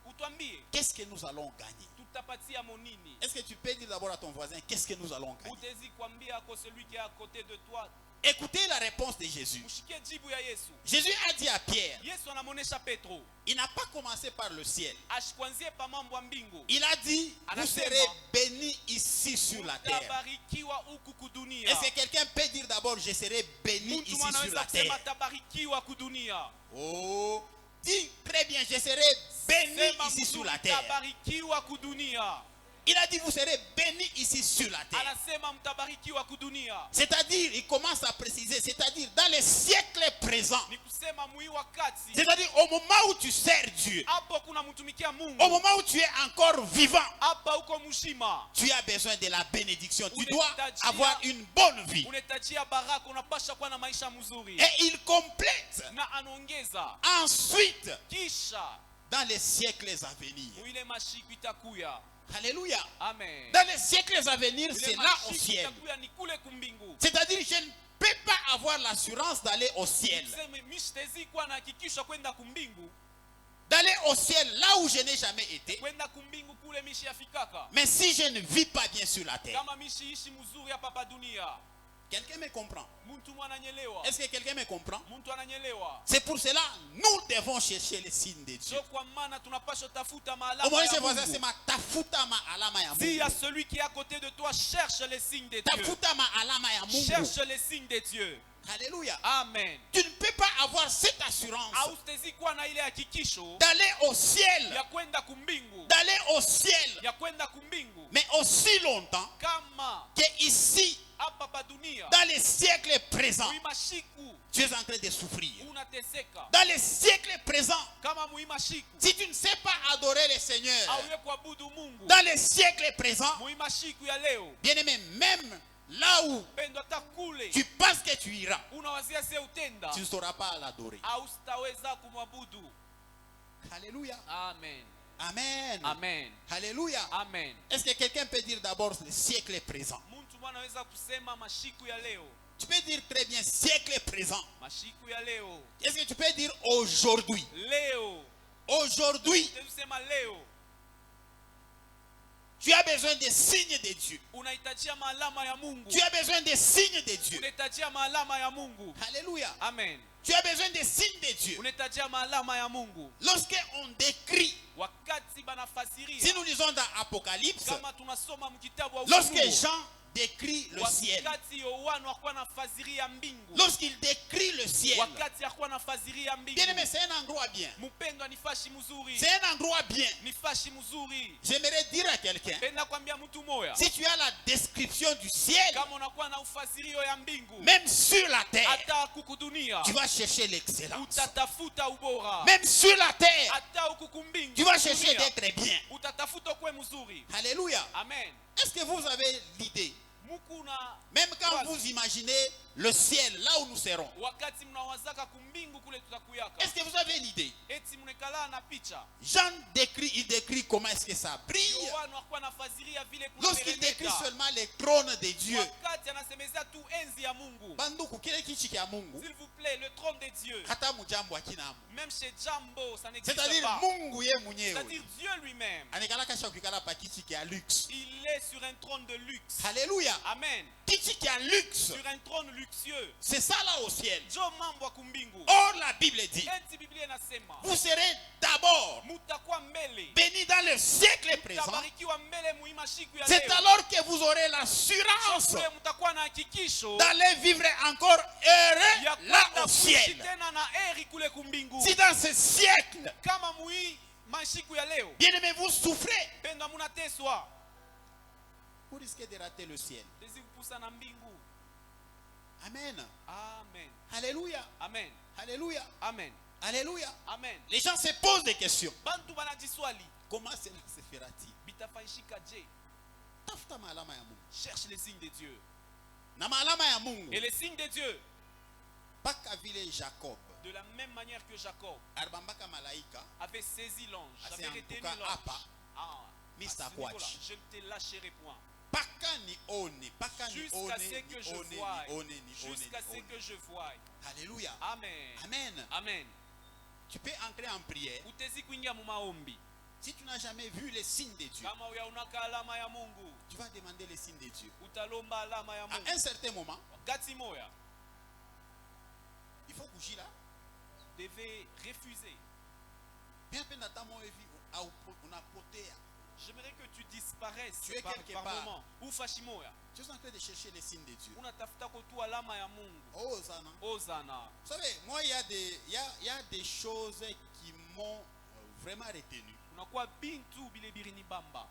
Utwambie Qu'est-ce que nous allons gagner? tutapatia monini. Est-ce que tu peux dire d'abord à ton voisin qu'est-ce que nous allons gagner? Utezi kwambia ako celui qui est à côté de toi. Écoutez la réponse de Jésus. Mushikie jibu ya Yesu. Jésus a dit à Pierre, Yesu anamonesha Petro. il n'a pas commencé par le ciel. Ashikwanzie pa mambo ya mbingu. Il a dit, vous Anasema, serez bénis ici sur la terre. Tabarikiwa huku kudunia. Est-ce que quelqu'un peut dire d'abord, je serai béni Mtu ici sur anaweza la kusema terre? tabarikiwa kudunia. Oh, dis très bien, je serai béni Sema ici sur mzuri, la terre. tabarikiwa kudunia. Il a dit, vous serez bénis ici sur la terre. Anasema mtabarikiwa kudunia. C'est-à-dire, il commence à préciser, c'est-à-dire dans les siècles présents. Ni kusema mwi wakati. C'est-à-dire au moment où tu sers Dieu, Hapo kuna mtumikia Mungu. au moment où tu es encore vivant, Hapa uko mshima. tu as besoin de la bénédiction. Tu Unahitaji dois avoir une bonne vie. Unahitajia baraka, unapasha kuwa na maisha mzuri. Et il complète Na anaongeza ensuite kisha dans les siècles à venir. mwile mashiku itakuya. Alléluia. Amen. Dans les siècles à venir, Ile c'est là au mashiki ciel. itakuya ni kule kumbingu. C'est-à-dire, je ne peux pas avoir l'assurance d'aller au ciel. Tuseme mishtezi kuwa na hakikisho kwenda kumbingu. D'aller au ciel là où je n'ai jamais été. Kwenda kumbingu kule mishi yafikaka. Mais si je ne vis pas bien sur la terre. Kama mishi ishi mzuri hapa pa dunia. Quelqu'un me comprend? Muntu ananyelewa. Est-ce que quelqu'un me comprend? Muntu ananyelewa. C'est pour cela nous devons chercher les signes de Dieu. So kwa maana tunapaswa tafuta Au maalama moins, ya c'est voisin, Mungu. c'est ma tafuta ma alama ya Dis à Mungu. celui qui est à côté de toi, cherche les signes de Dieu. Tafuta ma alama ya Mungu. Cherche les signes de Dieu. Alléluia. Amen. Tu ne peux pas avoir cette assurance Haustezi kuwa na ile hakikisho d'aller au ciel, ya kwenda kumbingu. d'aller au ciel, Ya kwenda kumbingu. mais aussi longtemps Kama que ici, hapa pa dunia. dans les siècles présents, Muimashiku tu es en train de souffrir. unateseka. Dans les siècles présents, Kama muimashiku si tu ne sais pas adorer le Seigneur, auye kuabudu Mungu. dans les siècles présents, Muimashiku ya leo. bien-aimé, même là où Pendo hata kule. tu penses que tu iras, Unawazia se utenda. tu ne sauras pas l'adorer. Haustaweza kumwabudu. Alléluia. Amen. Amen. Amen. Alléluia. Amen. Est-ce que quelqu'un peut dire d'abord le siècle présent? Muntu anaweza kusema mashiku ya leo. Tu peux dire très bien siècle présent. Mashiku ya leo. Est-ce que tu peux dire aujourd'hui? Leo. Aujourd'hui, Tusema leo. tu as besoin des signes de Dieu. Unahitajia maalama ya Mungu. Tu as besoin des signes de Dieu. Unahitajia maalama ya Mungu. Alléluia. Amen. Tu as besoin des signes de Dieu. Unahitajia maalama ya Mungu. Lorsqu'on décrit, Wakati banafasiria. si nous lisons dans Apocalypse, Kama tunasoma mkitabu wa lorsque Ufunuo. Jean décrit le ciel, Wakati Yohana alikuwa anafasiria mbingu. lorsqu'il décrit le ciel, Wakati alikuwa anafasiria mbingu. bien aimé, c'est un endroit bien. Mpendwa ni fashi mzuri. C'est un endroit bien. Ni fashi mzuri. J'aimerais dire à quelqu'un, Penda kwambia mtu moya. si tu as la description du ciel, Kama unakuwa na ufasirio ya mbingu. même sur la terre, Hata kukudunia. tu vas chercher l'excellence. Utatafuta ubora. Même sur la terre, Hata hukukumbingu. tu vas chercher d'être bien. Utatafuta kwe mzuri. Alléluia. Amen. Est-ce que vous avez l'idée? Mukuna Même quand vous imaginez le ciel, là où nous serons, wakati mnawazaka kumbingu kule tutakuyaka. est-ce que vous avez l'idée? Eti mnekala na picha. Jean décrit, il décrit comment est-ce que ça brille. Yohana alikuwa anafasiria vile Lorsqu'il décrit kumeremeta. seulement les trônes de Dieu. Wakati anasemezea tu enzi ya Mungu. Banduku, kile kichi kia Mungu, S'il vous plaît, le trône de Dieu. hata mujambo akinamu. Même chez Jambo, ça n'existe C'est-à-dire pas. Mungu ye mwenyewe. C'est-à-dire Dieu lui-même. Anakalaka sha kukala pa kichi kia luxe. Il est sur un trône de luxe. Alléluia. Amen. Kichi kia luxe. Sur un trône luxueux. C'est ça là au ciel. Jo mambo ya kumbingu. Or la Bible dit, Eti Biblia inasema. vous serez d'abord Mutakuwa mbele. bénis dans le siècle présent. Mutabarikiwa mbele muima siku ya C'est leo. alors que vous aurez l'assurance Kule mutakuwa na hakikisho d'aller vivre encore heureux ya là kwenda au kuishi ciel. tena na heri kule kumbingu. Si dans ce siècle, Kama mui masiku ya leo. bien aimé, vous souffrez, Pendwa munateswa. vous risquez de rater le ciel. Dezi kupusa na mbingu. Amen. Amen. Alléluia. Amen. Alléluia. Amen. Alléluia. Amen. Les gens se posent des questions. Bantu banajiswali. Comment cela se fera-t-il? Bitafanyika je? Tafuta maalama ya Mungu. Cherche les signes de Dieu. Na maalama ya Mungu. Et les signes de Dieu, Paka vile Jacob. de la même manière que Jacob Arbambaka malaika. avait saisi l'ange, Assez avait en retenu tout cas, l'ange. apa. Ah, Mr. à ce niveau-là, Quatch. je ne te lâcherai point. Paka ni one. Paka ni Jusqu'à one. ce que Ni je one. voie. Ni one. Ni one. Jusqu'à ce Ni one. que je voie. Alléluia. Amen. Amen. Amen. Tu peux entrer en prière. Utezi kuingia mu maombi. Si tu n'as jamais vu les signes de Dieu, Kama uyaonaka alama ya Mungu, tu vas demander les signes de Dieu. utalomba alama ya À Mungu. un certain moment, Wakati moya, il faut bouger là. vous devez refuser. Bien peine d'attendre on a poté. J'aimerais que tu disparaisses Tu es par quelque part. moment. Ufashi moya. Tu es en train de chercher les signes de Dieu. Unatafuta tu alama ya Mungu. Oh, Zana. Ozana. Vous savez, moi, il y a des choses qui m'ont vraiment retenu Unakuwa bintu bile birini bamba.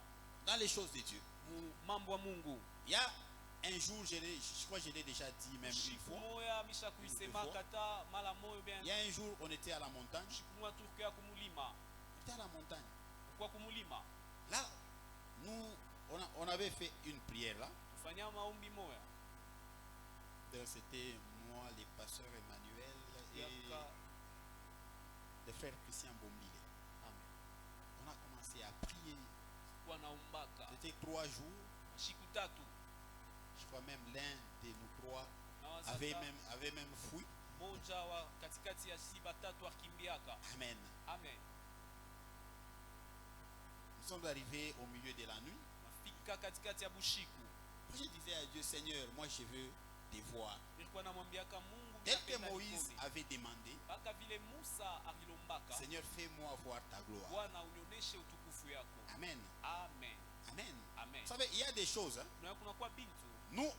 dans les choses de Dieu. Mu mambo ya Mungu. Il y a un jour, je crois que je l'ai déjà dit même une Shiku fois. moya misha kuisema Une fois. kata mala moyo bien. Il y a un jour, on était à la montagne. Shiku moya tukia kumulima. On était à la montagne. Kwa kumulima. Là, on avait fait une prière là. Tufanya maombi moya. Donc, c'était moi, les pasteurs Emmanuel et Yaka. le frère Christian Bombile. On a commencé à prier. tulikuwa naombaka C'était 3 jours. siku tatu. Je crois même l'un de nous 3 Na avait même fui. moja wa katikati ya si batatu akimbiaka. Amen. Amen. Nous sommes arrivés au milieu de la nuit. Nafika katikati ya bushiku. Je disais à Dieu, Seigneur, moi je veux te voir. Nilikuwa namwambiaka Mungu Tel que ninapenda Moïse nikuone. avait demandé, Mpaka vile Musa alilombaka. Seigneur, fais-moi voir ta gloire. Bwana unionyeshe utukufu yako. Amen. Amen. Amen. Amen. Vous savez, il y a des choses. Na kuna kwa bintu. Nous,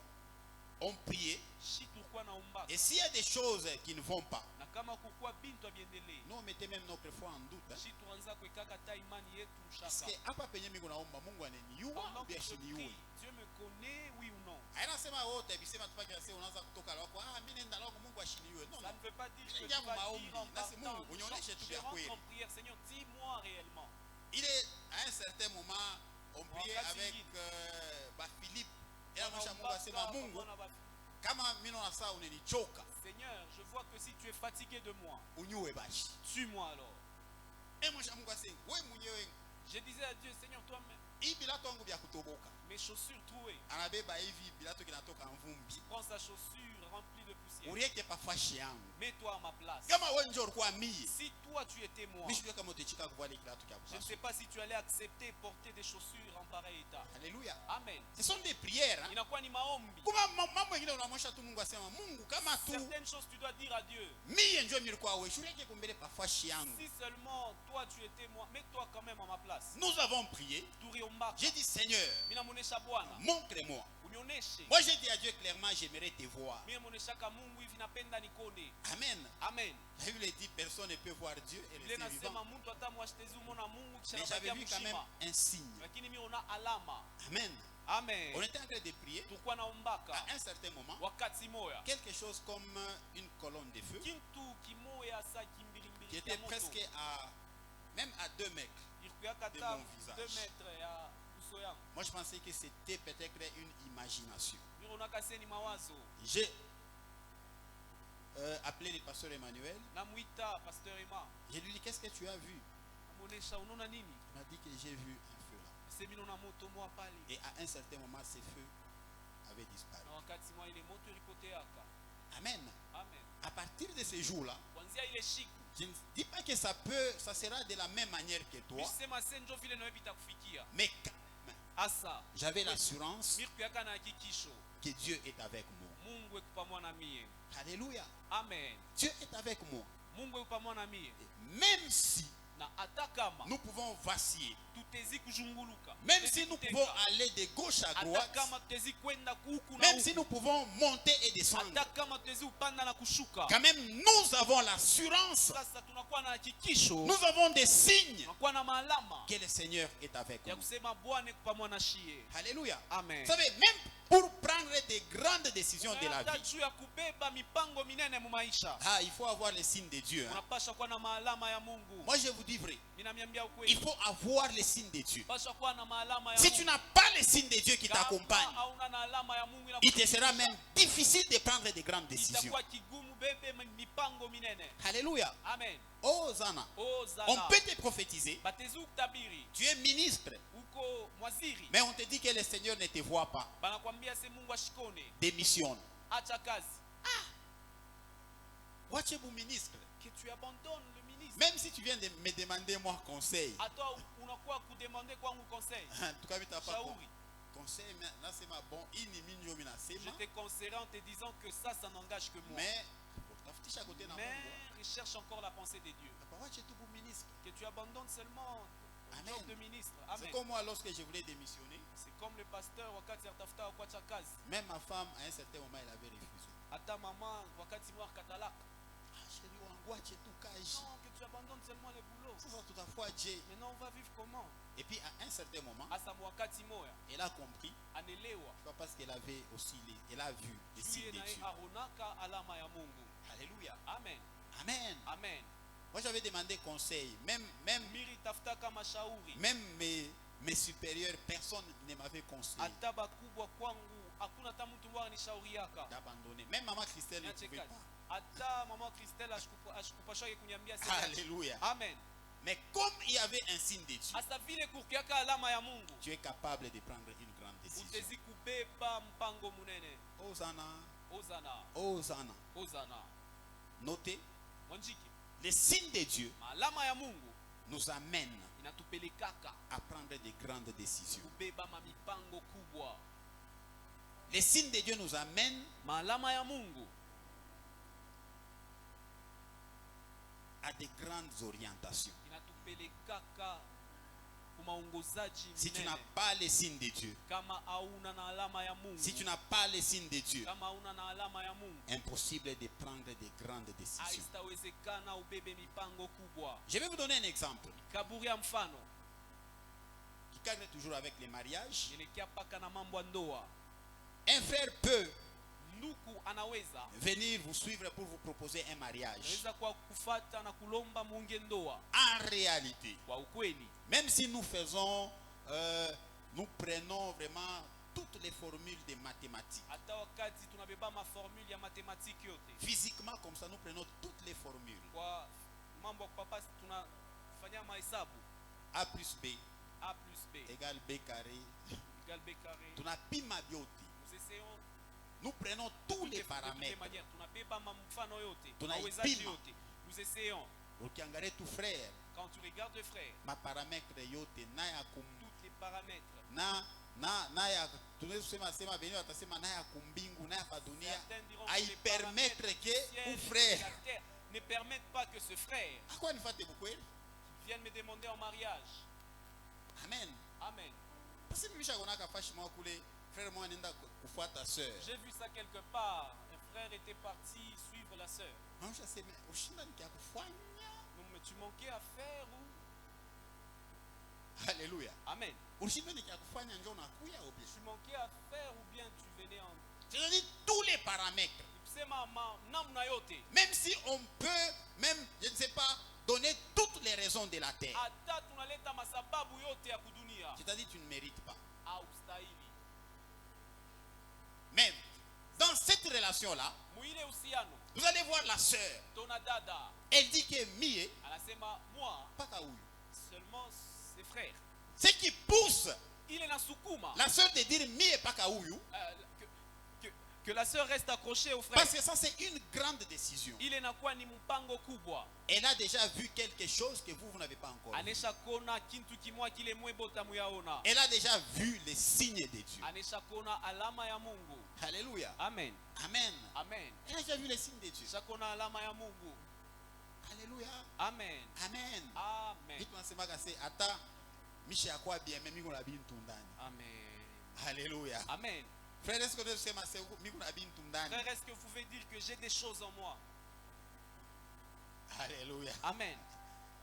on priait. Shi tulikuwa naombaka. Et s'il y a des choses qui ne vont pas, Na kama kukua bintu abiendelee. nous on mettait même notre foi en doute. Shi tuanza kuikaka ta imani yetu Parce que mshaka. hapa penye miko naomba Mungu ananiua Pendant que bien je shiniue. prie, Dieu me connaît, oui ou non? Haina sema wote bisema tupake sasa unaanza kutoka lako mimi nenda lako Mungu ashiniwe. Non, Ça non. ne veut pas dire que tu Ingia vas maombi. dire en Na si partant. Mungu unionyeshe tu Je vya rentre kweli. en prière, Seigneur, dis-moi réellement. Il est à un certain moment on priait Wakati avec ingine. Philippe. Et là mwisha Mungu asema Mungu kama mimi naona saa unanichoka Seigneur, je vois que si tu es fatigué de moi, unyue basi. tue-moi alors. Et mwisha Mungu asema wewe mwenyewe Je disais à Dieu, Seigneur, toi-même, hii bilato yangu vya kutoboka. mes chaussures trouées. Anabeba hivi bilato kinatoka mvumbi. Prends sa chaussure remplie de poussière. Urieke pa fashi yangu. Mets-toi à ma place. Kama wewe njoo ulikuwa mie. Si toi tu étais moi, Mimi sijui kama utachika kuvaa ile kilato kia je ne sais pas si tu allais accepter porter des chaussures en pareil état. Alléluia. Amen. Ce sont des prières. Hein? Inakuwa ni maombi. Kuma mambo mengine unamwosha tu Mungu asema Mungu kama tu Certaines choses tu dois dire à Dieu. mie njoo nilikuwa wewe shureke kumbele pa fashi yangu. Si seulement toi tu étais moi, mets-toi quand même à ma place. Nous avons prié. Turiomba. J'ai dit Seigneur, Minamuonesha Bwana. montre-moi. Unionyeshe. Moi j'ai dit à Dieu clairement, j'aimerais te voir. Mimi namuoneshaka Mungu hivi napenda nikone. Amen. Amen. La Bible dit personne ne peut voir Dieu et Biblia rester inasema vivant. mtu hata mwashtezi umona Mungu kisha Mais j'avais anabakia vu quand même mzima. un signe. Lakini mimi ona alama. Amen. Amen. On était en train de prier. Tulikuwa naombaka À un certain moment, wakati moya. quelque chose comme une colonne de feu Kintu kimoya sa qui kimbilimbili était presque à même à 2 mètres. Ilikuwa de kata mon visage. 2 mètres ya uso yangu. Moi je pensais que c'était peut-être une imagination. Mimi naona seni mawazo. J'ai appelé le pasteur Emmanuel. Namuita Pasteur Emma. Je lui ai dit qu'est-ce que tu as vu? Namuonesha unaona nini? Il m'a dit que j'ai vu un feu là. Sasa mimi naona moto mwa pale. Et à un certain moment, ces feux avaient disparu. Na wakati mwa ile moto ilipoteaka. Amen. Amen. À partir de ce jour-là, Kuanzia ile siku. je ne dis pas que ça sera de la même manière que toi, Nisema senjo vile nawe bitakufikia. mais quand même, Asa. j'avais l'assurance Mirkuyaka na hakikisho. que Dieu est avec moi. Mungu eko pamoja na mie. Alléluia. Amen. Dieu est avec moi. Mungu eko pamoja na mie. Et même si Na hata kama nous pouvons vaciller, tutezi kuzunguluka. même si nous pouvons aller de gauche à hata droite, kama tutezi kwenda huku na même si huku. nous pouvons monter et descendre, Hata kama tutezi upanda na kushuka. quand même nous avons l'assurance, Sasa tunakuwa na hakikisho. nous avons des signes Tunakuwa na maalama que le Seigneur est avec ya nous. kusema Bwana eko pamoja na shie. Alléluia. Amen. Vous savez, même pour prendre des grandes décisions de la Hata vie, juu ya kubeba mipango minene mu maisha. il faut avoir les signes de Dieu. Hein. Unapasha kuwa na maalama ya Mungu. Moi, je vous dis vrai. Mimi namiambia Il ukweli. faut avoir les signes de Dieu. Pasha kuwa na maalama ya Si Mungu. tu n'as pas les signes de Dieu qui t'accompagnent, Kama hauna na alama ya Mungu il te sera même difficile de prendre de grandes décisions. itakuwa kigumu bebe mipango minene. Alléluia. Amen. Oh, Zana. Oh On zana. peut te prophétiser. Batezi kutabiri. Tu es ministre. Uko mwaziri. Mais on te dit que le Seigneur ne te voit pas. Banakwambia se Mungu ashikone. Démissionne. Acha kazi. Wachebu ministre. Que tu abandonnes le ministre. Même si tu viens de me demander moi conseil. Hata unakuwa kudemande kwangu conseil. En tout cas, tu n'as pas Shauri. conseil. Mais là, c'est ma bon. Il n'y minyo mina Je sema. te conseillerai en te disant que ça n'engage que moi. Mais tafutisha kote na Mais Mungu. recherche encore la pensée de Dieu. Papa, wachetu bu ministre. Que tu abandonnes seulement le Amen. job de ministre. C'est Amen. comme moi lorsque je voulais démissionner. C'est comme le pasteur wakati atafuta kuacha kazi. Même ma femme, à un certain moment, elle avait refusé. Hata mama wakati mwa katalaka. Chérie, wangu wachetu kaji. Non, que tu abandonnes seulement le boulot. Sasa tutafua je. Maintenant on va vivre comment? Et puis à un certain moment, Asa wakati moya elle a compris. anelewa. Pas parce qu'elle avait aussi elle a vu les signes Tuye de na Dieu. aronaka alama ya Mungu. Alléluia. Amen. Amen. Amen. Moi j'avais demandé conseil. Même Miri tafuta kama shauri. mes supérieurs, personne ne m'avait conseillé Hata bakubwa kwangu hakuna hata mtu mbwa nishauriaka. d'abandonner. Même maman Christelle ne Niache pouvait kazi. pas. Hata mama Christelle ashikupashwa kuniambia sasa. Alléluia. Amen. Mais comme il y avait un signe de Dieu, hasa vile kukiaka alama ya Mungu, tu es capable de prendre une grande décision. utezi kubeba mpango munene. Hosanna, Hosana, Hosanna. Hosana. Notez, Mwanjiki, les signes de Dieu alama ya Mungu nous amènent inatupelekaka à prendre de grandes décisions. kubeba mamipango kubwa. Les signes de Dieu nous amènent Maalama ya Mungu à de grandes orientations. inatupelekaka kumaongozaji Si tu minene. n'as pas les signes de Dieu, Kama hauna na alama ya Mungu, si tu n'as pas les signes de Dieu, kama hauna na alama ya Mungu, impossible de prendre de grandes décisions. haitawezekana ubebe mipango kubwa. Je vais vous donner un exemple Kaburia mfano qui cadre toujours avec les mariages. nielekea paka na mambo ya ndoa. Un frère peut Nduku anaweza venir vous suivre pour vous proposer un mariage. anaweza kwa kufata na kulomba muunge ndoa. En réalité, Kwa ukweli, même si nous faisons, nous prenons vraiment toutes les formules des mathématiques. hata wakati tunabeba maformuli ya matematiki yote, Physiquement, comme ça, nous prenons toutes les formules. kwa mambo ya kupapasi tunafanya mahesabu. A plus B A plus B égale B carré. égale B carré. Tunapima bioti. Nous essayons Nous prenons tous les de toutes les paramètres. manières. Tunabeba mfano yote, Tunaipima. mawezaji yote. Nous essayons. Ukiangalia tout frère, Quand tu regardes le frère, ma paramètre yote na ya kum tous les paramètres, na ya tunaweza kusema sema beni watasema na ya kumbingu na ya kwa dunia certains diront que les aipermettre paramètres que du ciel ou et de frère la terre ne permettent pas que ce frère akwa nifate bukweli. vienne me demander en mariage. Amen. Amen. Parce que misha kona kafashi mwa kule frère mwa nenda kufuata sœur. J'ai vu ça quelque part. Un frère était parti suivre la sœur. Mwisha sema ushinda nikakufanya. Donc, mais tu manquais à faire ou? Alléluia. Amen. Ushinda nikakufanya njoo nakuya obi. Tu manquais à faire ou bien tu venais en. C'est-à-dire tous les paramètres. Sema namna yote. Même si on peut même je ne sais pas donner toutes les raisons de la terre. Hata tunaleta masababu yote ya kudunia. C'est-à-dire tu ne mérites pas. Haustahili. Mais dans cette relation-là, Muile uhusiano. vous allez voir la sœur. Tona dada Elle dit que Mie, anasema moi pas Kaouyu. seulement ses frères. Ce qui pousse Il est na sukuma. la sœur de dire Mie, pas Kaouyu, Que la sœur reste accrochée au frère. parce que ça c'est une grande décision. Il est na kwa ni mpango kubwa. Elle a déjà vu quelque chose que vous n'avez pas encore vu. Anesha kona kintu kimwa kile mwebota muyaona. Elle a déjà vu les signes de Dieu. Anesha kona alama ya Mungu. Alléluia. Amen. Amen. Amen. Elle a déjà vu les signes de Dieu. Shakona alama ya Mungu. Alléluia. Amen. Amen. Amen. Vitu nasema kasi ata misha kwa bien mais miko na bintu ndani. Amen. Alléluia. Amen. Frère, est-ce que tu sais c'est miko na bintu ndani? Frère, est-ce que vous pouvez dire que j'ai des choses en moi? Alléluia. Amen.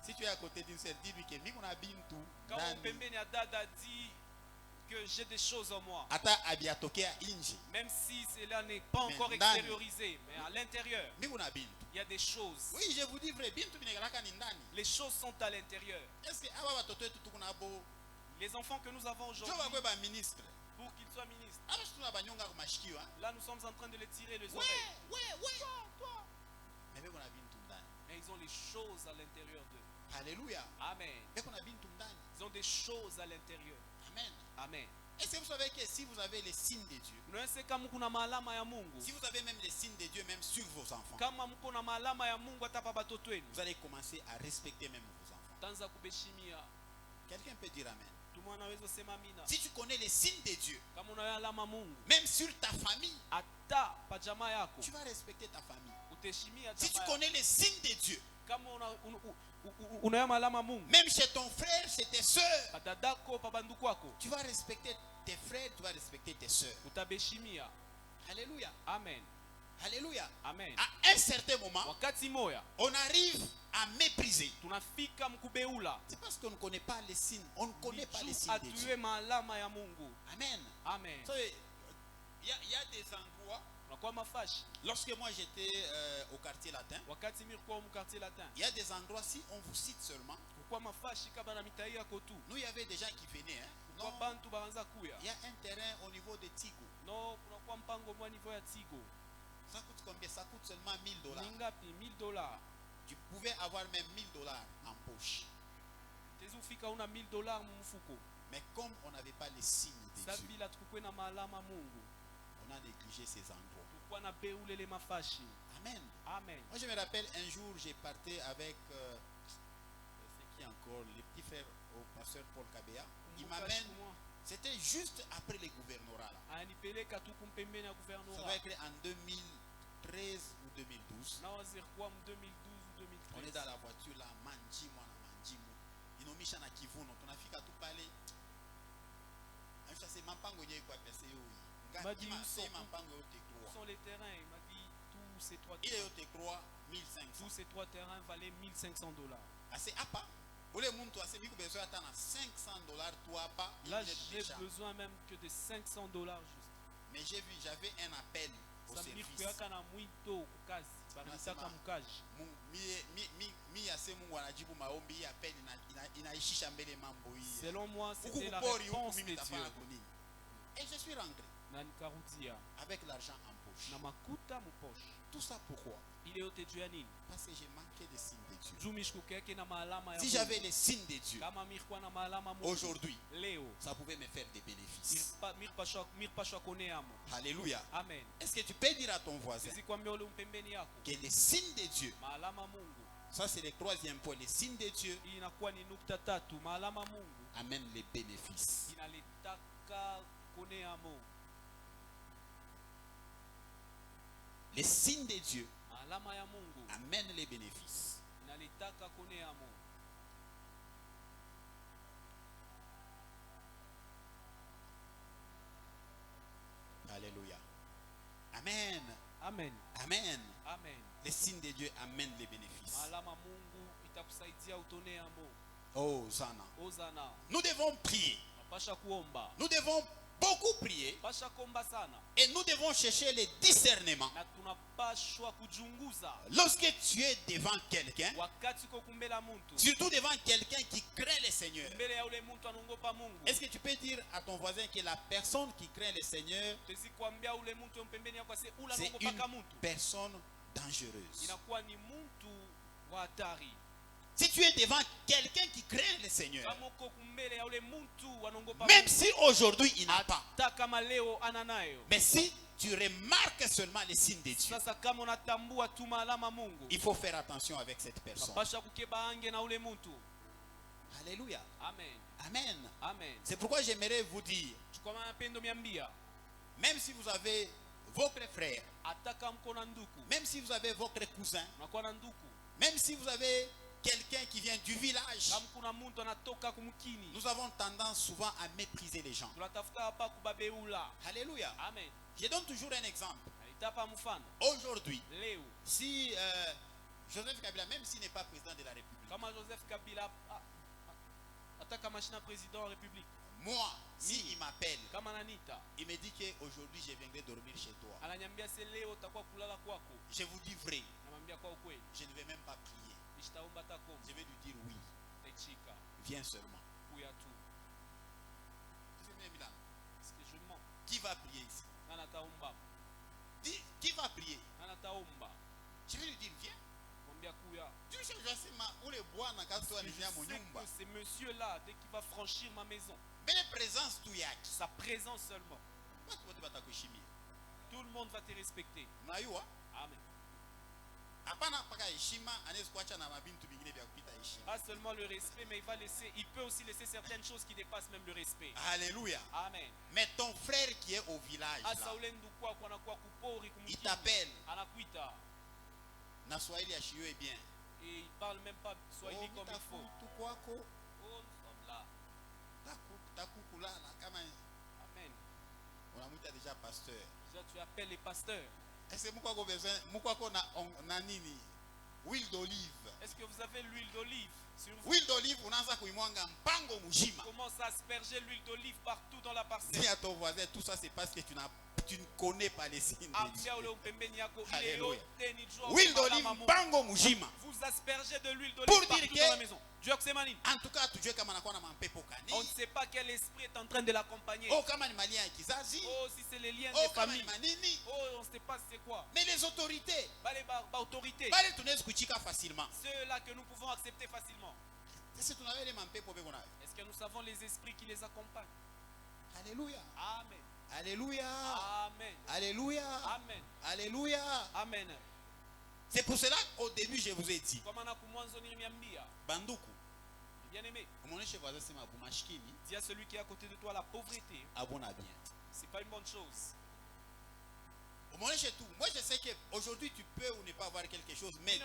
Si tu es à côté d'une sœur, dis-lui que miko na bintu Quand ndani. mon pembeni Adada dit que j'ai des choses en moi, Ata abiatokea inji. même si cela n'est pas encore Mais ndani. extériorisé, mais à l'intérieur, Miko na bintu. il y a des choses. Oui, je vous dis vrai, bintu binegalaka ni ndani. Les choses sont à l'intérieur. Est-ce que awa watoto wetu tuko na bo? Les enfants que nous avons Jo aujourd'hui, bakwe ba ministre. pour qu'ils soient ministres, Aba tuna banyonga ku mashikio, hein? là nous sommes en train de les tirer les Ouais, oreilles. ouais. Mais beko na bintu ndani. Mais ils ont les choses à l'intérieur d'eux. Alléluia. Amen. Beko na bintu ndani. Ils ont des choses à l'intérieur. Amen. Amen. Est-ce que vous savez que si vous avez les signes de Dieu, Unaweza kama kuna maalama ya Mungu, si vous avez même les signes de Dieu même sur vos enfants, kama mko na maalama ya Mungu hata pa batoto wenu, vous allez commencer à respecter même vos enfants. tanza kubeshimia. Quelqu'un peut dire Amen. Tumu anaweza sema amina. Si tu connais les signes de Dieu, Kama unayo alama Mungu, même sur ta famille, hata pa jamaa yako tu vas respecter ta famille. utaheshimia Si tu jamaa yako. connais les signes de Dieu, Kama unayo alama Mungu, même chez ton frère, chez tes soeurs, pa dadako pa banduku wako tu vas respecter tes frères, tu vas respecter tes soeurs. utabeshimia. Alléluia. Amen. Alléluia. Amen. À un certain moment, Wakati moya on arrive à mépriser. tunafika mkubeula. C'est parce qu'on ne connaît pas les signes. On ne connaît pas les signes de Dieu. Atuwe maalama ya Mungu. Amen. Amen. Vous savez, il y a des endroits. Unakuwa mafashi. Lorsque moi j'étais au quartier latin, Wakati mimi kwa quartier latin. il y a des endroits, si on vous cite seulement, Kwa mafashi kama na mitai yako tu. nous il y avait des gens qui venaient. Hein. Kwa Non, bantu baanza kuya. il y a un terrain au niveau de Tigo. No, kunakuwa mpango mwa niveau ya Tigo. Ça coûte combien? Ça coûte seulement $1000. Ni ngapi? $1000. Tu pouvais avoir même $1000 en poche. tezufika una $1000 mu mfuko. Mais comme on n'avait pas les signes de Dieu, Sabila tukuwe na malama Mungu. on a négligé ces endroits. Tukuwa na beulele mafashi. Amen. Amen. Moi je me rappelle un jour, j'ai parté avec c'est qui encore, les petits frères au pasteur Paul Kabea. Il m'amène, c'était juste après les gouvernorats là. Anipeleka tu kumpembeni ya Ça gouvernorat. doit être en 2013 ou 2012. Na wazirikuwa mu 2012 ou 2013. On est dans la voiture là, manji mwana manji mu. Inomisha na kivuno, tunafika tu pale. Aisha c'est mampango yenyewe kwa pesa hiyo. Madi Ngati où c'est sont- mampango yote Où croix. sont les terrains? Il m'a dit tous ces trois Ile terrains. yote croix 1500. Tous ces trois terrains valaient $1500. Ase hapa ule muntu asemi kubezo hata na $500 tu hapa. Là, il est j'ai déjà. besoin même que de $500 juste. Mais j'ai vu, j'avais un appel au Ça service. mirikuyaka na mwito kukazi. Banitaka mkaji. Mi ase Mungu anajibu maombi, hii appel inaishisha mbele mambo hii. Selon moi, Huku c'était la kupori huku réponse mimi de nitafanya Dieu. kunini? Et je suis rentré Na nikarudia avec l'argent en poche. na makuta muposhe. Tout ça pourquoi? Ile yote juu ya nini? Parce que j'ai manqué des signes de Dieu. Juu mishkukeke na maalama ya Si Mungu. j'avais les signes de Dieu, Kama mirikuwa na maalama Mungu. aujourd'hui, Leo ça pouvait me faire des bénéfices. miripashwa koneamo. Alléluia. Amen. Est-ce que tu peux dire à ton voisin Sizikwambia ule mpembeni yako. que les signes de Dieu, Maalama Mungu. ça c'est le troisième point, les signes de Dieu Hii inakuwa ni nukta tatu. Maalama Mungu amènent les bénéfices. inaletaka koneamo. Les signes de Dieu Maalama ya Mungu amènent les bénéfices. inaletaka koneamo. Alléluia. Amen. Amen. Amen. Amen. Les signes de Dieu amènent les bénéfices. Maalama Mungu itakusaidia utoneamo. Oh, Zana. Ozana. Nous devons prier. Pasha kuomba. Nous devons beaucoup prier. Pasha kuomba sana. Et nous devons chercher le discernement. Na tunapashwa kujunguza. Lorsque tu es devant quelqu'un, Wakati uko kumbela muntu. surtout devant quelqu'un qui craint le Seigneur, Mbele ya ule muntu anongopa Mungu. est-ce que tu peux dire à ton voisin que la personne qui craint le Seigneur, Tezikwambia ule muntu mpembeni yako ase ula c'est nongopaka une muntu. personne dangereuse? Inakuwa ni muntu wa hatari. Si tu es devant quelqu'un qui craint le Seigneur, Kama uko kumbele ya ule muntu wanongopa même Mungu. si aujourd'hui il n'a pas, Hata kama leo ananayo. mais si tu remarques seulement les signes de Dieu, Sasa kama unatambua tu maalama Mungu. il faut faire attention avec cette personne. Pasha kukeba ange na ule muntu. Alléluia. Amen. Amen. Amen. C'est pourquoi j'aimerais vous dire, Chukua mapendo miambia. même si vous avez votre frère, Hata kama mko na nduku. même si vous avez votre cousin, Unakuwa na nduku. même si vous avez quelqu'un qui vient du village, Kama kuna muntu anatoka kumkini. nous avons tendance souvent à mépriser les gens. Tunatafuta hapa kubabeula. Alléluia. Amen. Je donne toujours un exemple. Alitapa mfano. Aujourd'hui, Leo si Joseph Kabila, même s'il n'est pas président de la République, kama Joseph Kabila hata kama shina président wa république. moi, s'il m'appelle, Kama nanita. il me dit qu'aujourd'hui je viendrai dormir chez toi. Ananiambia se leo utakuwa kulala kwako. Je vous dis vrai, Namwambia kwa ukweli. je ne vais même pas prier. Nishtaomba tako. Je vais lui dire oui, Techika. viens seulement. Kuya tu. Parce que je mens. Qui va prier ici? Nana taomba. Dis, qui va prier? Nana taomba. Je vais lui dire viens. Mwambia kuya. Tu sais, je sais, ule bwana kazi tu Je alivia sais munyumba. que c'est monsieur là dès qu'il va franchir ma maison. Mais les présences tu yaki. Sa présence seulement. Watu wote batakuheshimia. Tout le monde va te respecter. Unajua? Amen. Hapana mpaka heshima anaweza kuacha na mabintu vingine vya kupita heshima. Pas seulement le respect, mais il peut aussi laisser certaines choses qui dépassent même le respect. Alléluia. Amen. Mais ton frère qui est au village, là, Asa ule ndugu wako anakuwa kupori il kumkini. t'appelle. Anakuita. Na Swahili ya Shio est bien. Et il parle même pas Swahili comme il faut. Tu kwako Oh, nous sommes là. takukulala kama Amen. unamuita déjà pasteur. Déjà, tu appelles les pasteurs. Est-ce que mukwako na nini? Huile d'olive. Est-ce que vous avez l'huile d'olive sur vous? Huile d'olive unaanza kuimwanga mpango mujima. Commence à asperger l'huile d'olive partout dans la parcelle. Dis à ton voisin, tout ça c'est parce que tu ne connais pas les signes de Dieu. Ambia ule upembeni yako ile Alléluia. yote ni jua Huile kwa d'olive mama Mungu. mpango mujima. Vous aspergez de l'huile Pour d'olive dire partout que- dans la maison. Dieu kusema nini? En tout cas, tujue kama anakuwa na mampepo kani. On ne sait pas quel esprit est en train de l'accompagner. Oh kama ni malien ya kizazi. Oh, si c'est les liens Oh des kama ni familles. manini. Oh, on ne sait pas c'est quoi. Mais les autorités, Bah, les autorités. bale tunaweza kuchika facilement. Ceux-là que nous pouvons accepter facilement. Est-ce que nous savons les esprits qui les accompagnent? Alléluia. Amen. Alléluia. Amen. Alléluia. Amen. Alléluia. Amen. C'est pour cela qu'au début, je vous ai dit, Bandoukou, bien-aimé, dis dis à celui qui est à côté de toi la pauvreté, c'est pas une bonne chose. Moi, je sais qu'aujourd'hui, tu peux ou ne pas avoir quelque chose, mais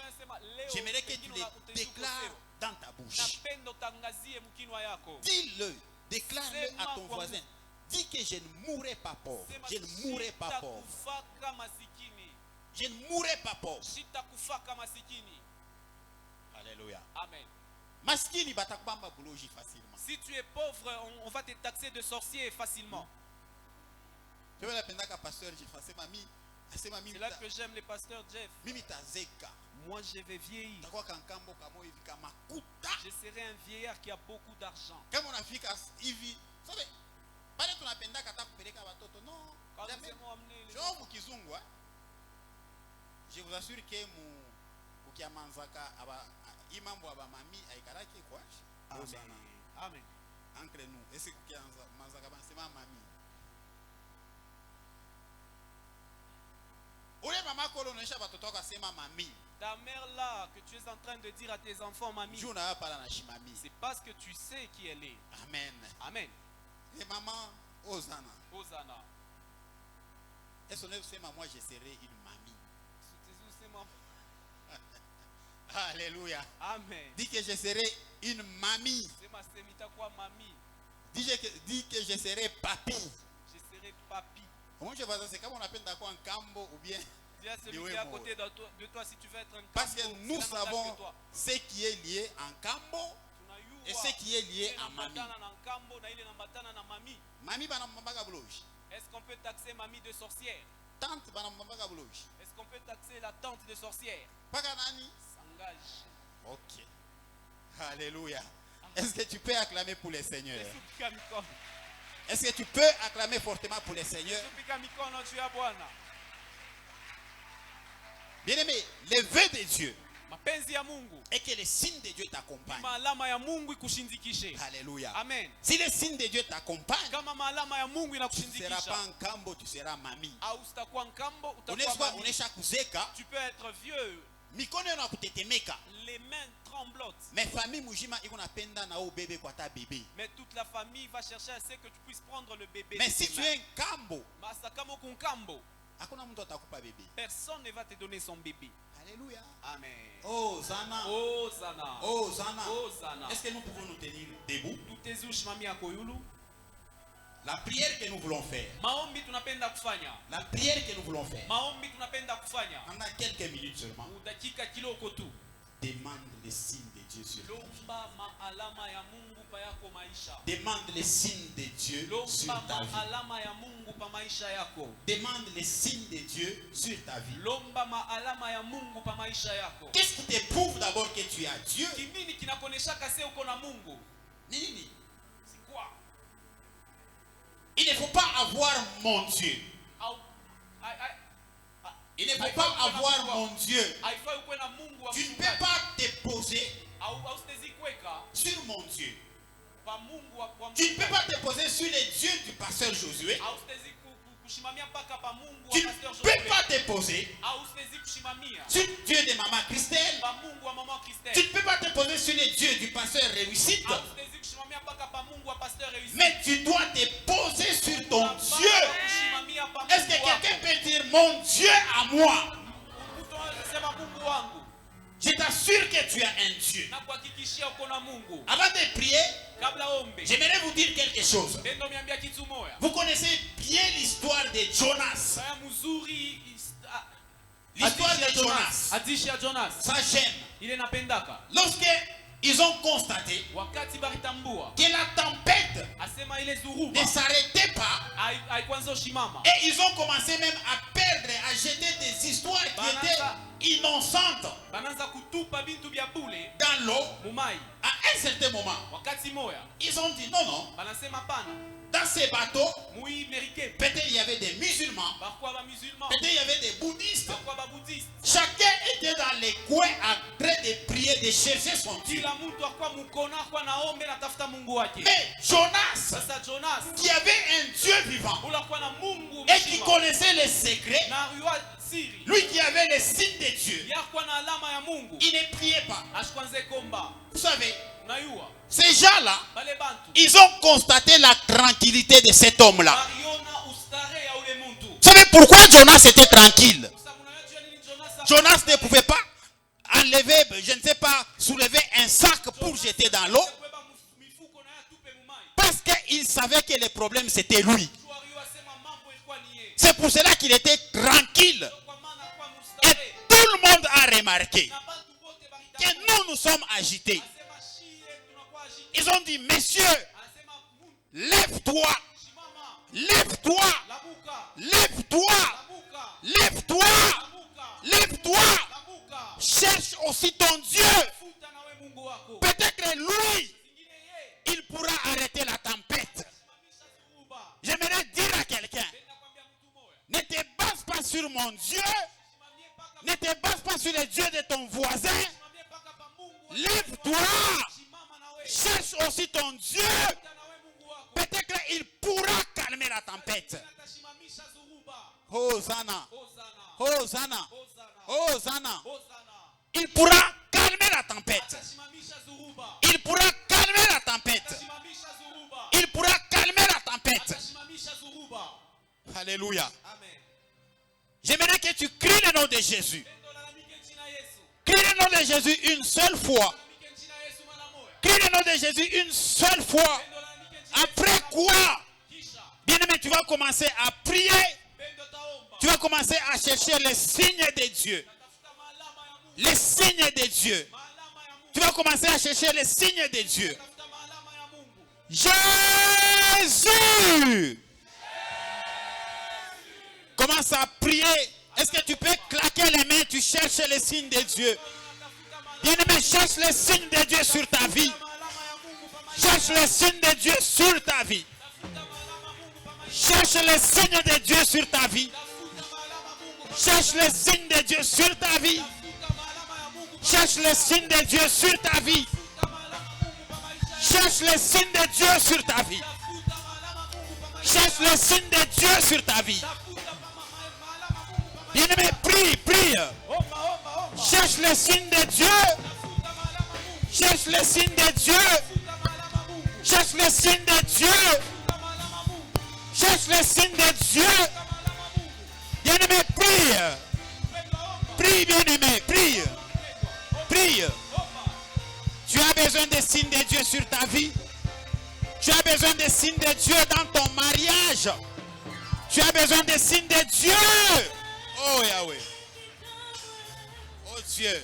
j'aimerais que tu le déclares dans ta bouche. Dis-le, déclare-le à ton voisin. Dis que je ne mourrai pas pauvre. Je ne mourrai pas pauvre. Je ne mourrai pas pauvre. Alléluia. Amen. Maskini batakubamba buloji facilement. Si tu es pauvre, on va te taxer de sorcier facilement. Je vais l'appeler à pasteur Jeff. C'est là que j'aime les pasteurs Jeff. Mimita-zeka. Moi je vais vieillir. Je serai un vieillard qui a beaucoup d'argent. Quand on a fait Ivi, vous savez, pas de ton appenda kata kupeleka watoto non. Je vous assure que ukiamanzaka aba imambo aba mami aikaraki kwa. Amen. Entre nous, est-ce que ukianza manzaka basema mami? Ta mère là que tu es en train de dire à tes enfants mamie, c'est parce que tu sais qui elle est. Amen. Amen. Et maman, Hosanna. Hosanna. Est-ce que moi je serai une mamie? Alléluia. Amen. Dis que je serai une mamie. Dis que je serai papi. Je serai papi. C'est comme on appelle d'accord un cambo ou bien. Dis à celui qui est à côté de toi si tu veux être un cambo. Parce que nous savons ce qui est lié en cambo et ce qui est lié en mamie. Mamie banamambaka bouloji. Est-ce qu'on peut taxer mamie de sorcière? Tante banamambaka bouloji. Est-ce qu'on peut taxer la tante de sorcière? Paganani. S'engage. Ok. Alléluia. Est-ce que tu peux acclamer pour les seigneurs? Est-ce que tu peux acclamer fortement pour les seigneurs? Bien-aimé, le vœu de Dieu et que les signes de Dieu t'accompagnent. Alléluia. Amen. Si les signes de Dieu t'accompagnent, tu ne seras pas un cambo, tu seras mamie. Tu peux être vieux. Les mains tremblotent. Mais famille mujima ikunapenda na o bébé kwa ta bébé. Mais toute la famille va chercher à ce que tu puisses prendre le bébé. Mais si tu es un cambo, personne ne va te donner son bébé. Alléluia. Amen. Oh Zana. Oh Zana. Oh Zana. Oh Zana. Est-ce que nous pouvons nous tenir debout? La prière que nous voulons faire. La prière que nous voulons faire. Pendant quelques minutes seulement. Demande les signes de Dieu sur ta vie. Demande les signes de Dieu sur ta vie. Demande les signes de Dieu sur ta vie. Qu'est-ce qui te prouve d'abord que tu as Dieu? Nini? Il ne faut pas avoir mon Dieu. Il ne faut pas avoir mon Dieu. Tu ne peux pas te poser sur mon Dieu. Tu ne peux pas te poser sur les dieux du pasteur Josué. Tu ne peux pas te poser sur le Dieu de maman Christelle. Tu ne peux pas te poser sur les dieux du pasteur Réussite. Mais tu dois te poser sur ton Dieu. Est-ce que quelqu'un peut dire mon Dieu à moi? Je t'assure que tu as un Dieu. Avant de prier, j'aimerais vous dire quelque chose. Vous connaissez bien l'histoire de Jonas. L'histoire de Jonas. Ça j'aime. Lorsque ils ont constaté que la tempête ne s'arrêtait pas, et ils ont commencé même à perdre, à jeter des histoires qui étaient innocentes dans l'eau. À un certain moment, ils ont dit non, non. Dans ces bateaux, peut-être il y avait des musulmans, peut-être il y avait des bouddhistes. Chacun était dans les coins en train de prier, de chercher son Dieu. Mais Jonas, qui avait un Dieu vivant et qui connaissait les secrets, lui qui avait les signes de Dieu, il ne priait pas. Vous savez, ces gens-là, ils ont constaté la tranquillité de cet homme-là. Vous savez pourquoi Jonas était tranquille? Jonas ne pouvait pas enlever, je ne sais pas, soulever un sac pour jeter dans l'eau. Parce qu'il savait que le problème c'était lui. C'est pour cela qu'il était tranquille. Et tout le monde a remarqué que nous sommes agités. Ils ont dit, messieurs, lève-toi, lève-toi, lève-toi, lève-toi, lève-toi, cherche aussi ton Dieu. Peut-être que lui, il pourra arrêter la tempête. J'aimerais dire à quelqu'un, ne te base pas sur mon Dieu, ne te base pas sur le Dieu de ton voisin. Lève-toi, cherche aussi ton Dieu. Peut-être qu'il pourra calmer la tempête. Hosanna, Hosanna, Hosanna. Il pourra calmer la tempête. Il pourra calmer la tempête. Il pourra calmer la tempête. Alléluia. J'aimerais que tu cries le nom de Jésus. Crie le nom de Jésus une seule fois. Crie le nom de Jésus une seule fois. Après quoi, bien-aimé, tu vas commencer à prier. Tu vas commencer à chercher les signes de Dieu. Les signes de Dieu. Tu vas commencer à chercher les signes de Dieu. Jésus! Commence à prier. Est-ce que tu peux claquer les mains? Tu cherches les signes de Dieu. Bien-aimé, cherche les signes de Dieu sur ta vie. Cherche les signes de Dieu sur ta vie. Cherche les signes de Dieu sur ta vie. Cherche les signes de Dieu sur ta vie. Cherche les signes de Dieu sur ta vie. Cherche les signes de Dieu sur ta vie. Cherche les signes de Dieu sur ta vie. Bien-aimé, prie, prie. Cherche les signes de Dieu. Cherche les signes de Dieu. Cherche les signes de Dieu. Cherche les signes de Dieu. Bien-aimé, prie. Prie, bien-aimé, prie. Prie. Tu as besoin des signes de Dieu sur ta vie. Tu as besoin des signes de Dieu dans ton mariage. Tu as besoin des signes de Dieu. Oh Yahweh. Oh Dieu.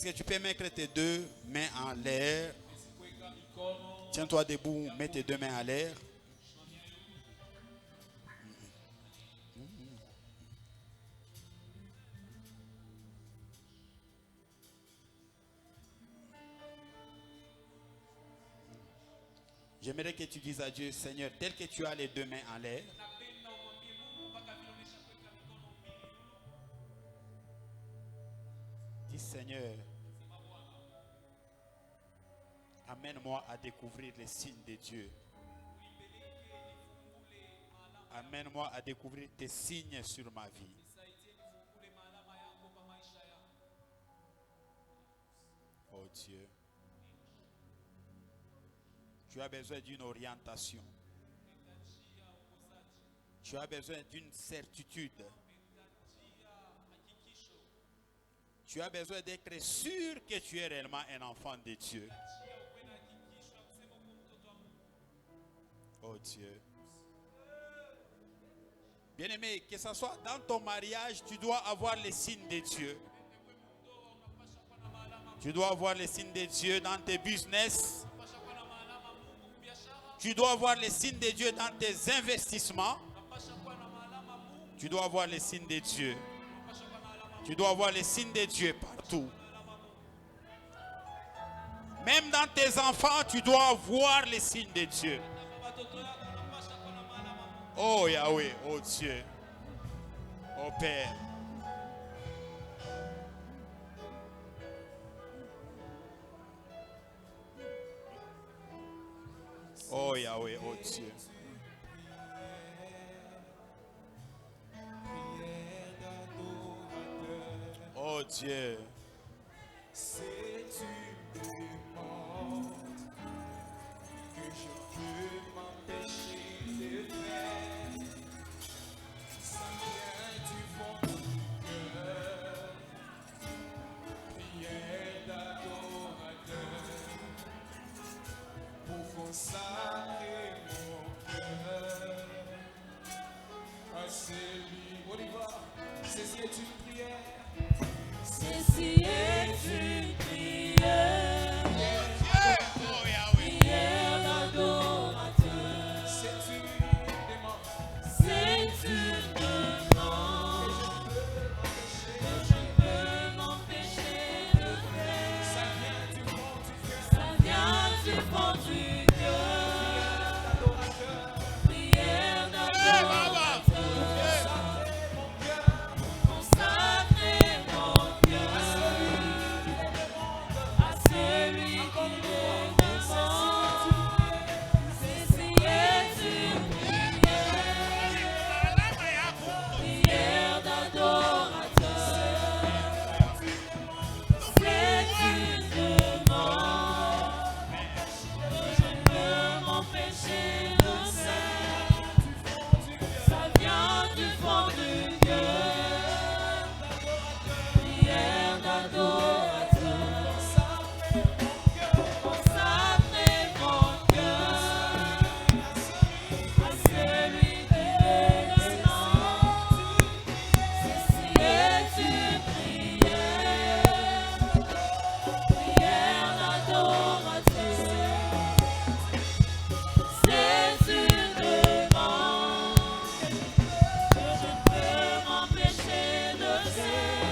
Est-ce que tu peux mettre tes deux mains en l'air? Tiens-toi debout, mets tes deux mains en l'air. J'aimerais que tu dises à Dieu, Seigneur, tel que tu as les deux mains en l'air, dis Seigneur, amène-moi à découvrir les signes de Dieu. Amène-moi à découvrir tes signes sur ma vie. Oh Dieu. Tu as besoin d'une orientation. Tu as besoin d'une certitude. Tu as besoin d'être sûr que tu es réellement un enfant de Dieu. Oh Dieu. Bien-aimé, que ce soit dans ton mariage, tu dois avoir les signes de Dieu. Tu dois avoir les signes de Dieu dans tes business. Tu dois avoir les signes de Dieu dans tes investissements. Tu dois avoir les signes de Dieu. Tu dois avoir les signes de Dieu partout. Même dans tes enfants, tu dois avoir les signes de Dieu. Oh Yahweh, oh Dieu, oh Père. Oh Yahweh, oh Dieu. Oh Dieu. C'est une demande que je peux m'empêcher de faire. Ça vient du fond du cœur. Prière d'adorateur pour consacrer mon cœur à celui. On y va. Ceci est une prière. Ceci est une prière, prière d'adorateur. C'est une demande. C'est une demande que je peux m'empêcher de faire. Ça vient du fond du cœur. Ça vient du fond du cœur. Prière d'adorateur. Consacrer mon cœur à celui qui le demande. Ceci est une prière, prière d'adorateur. C'est une demande que je peux m'empêcher de faire. Ça vient du fond du cœur. Prière d'adorateur. Consacrer mon cœur à celui qui le demande. Ceci est une prière, prière d'adorateur. C'est une demande que je peux m'empêcher de faire.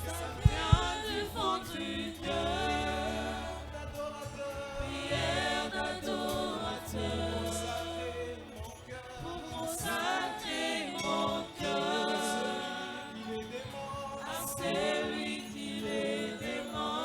Ça vient du fond du cœur. Prière d'adorateur. Pour consacrer mon cœur à celui qui le demande.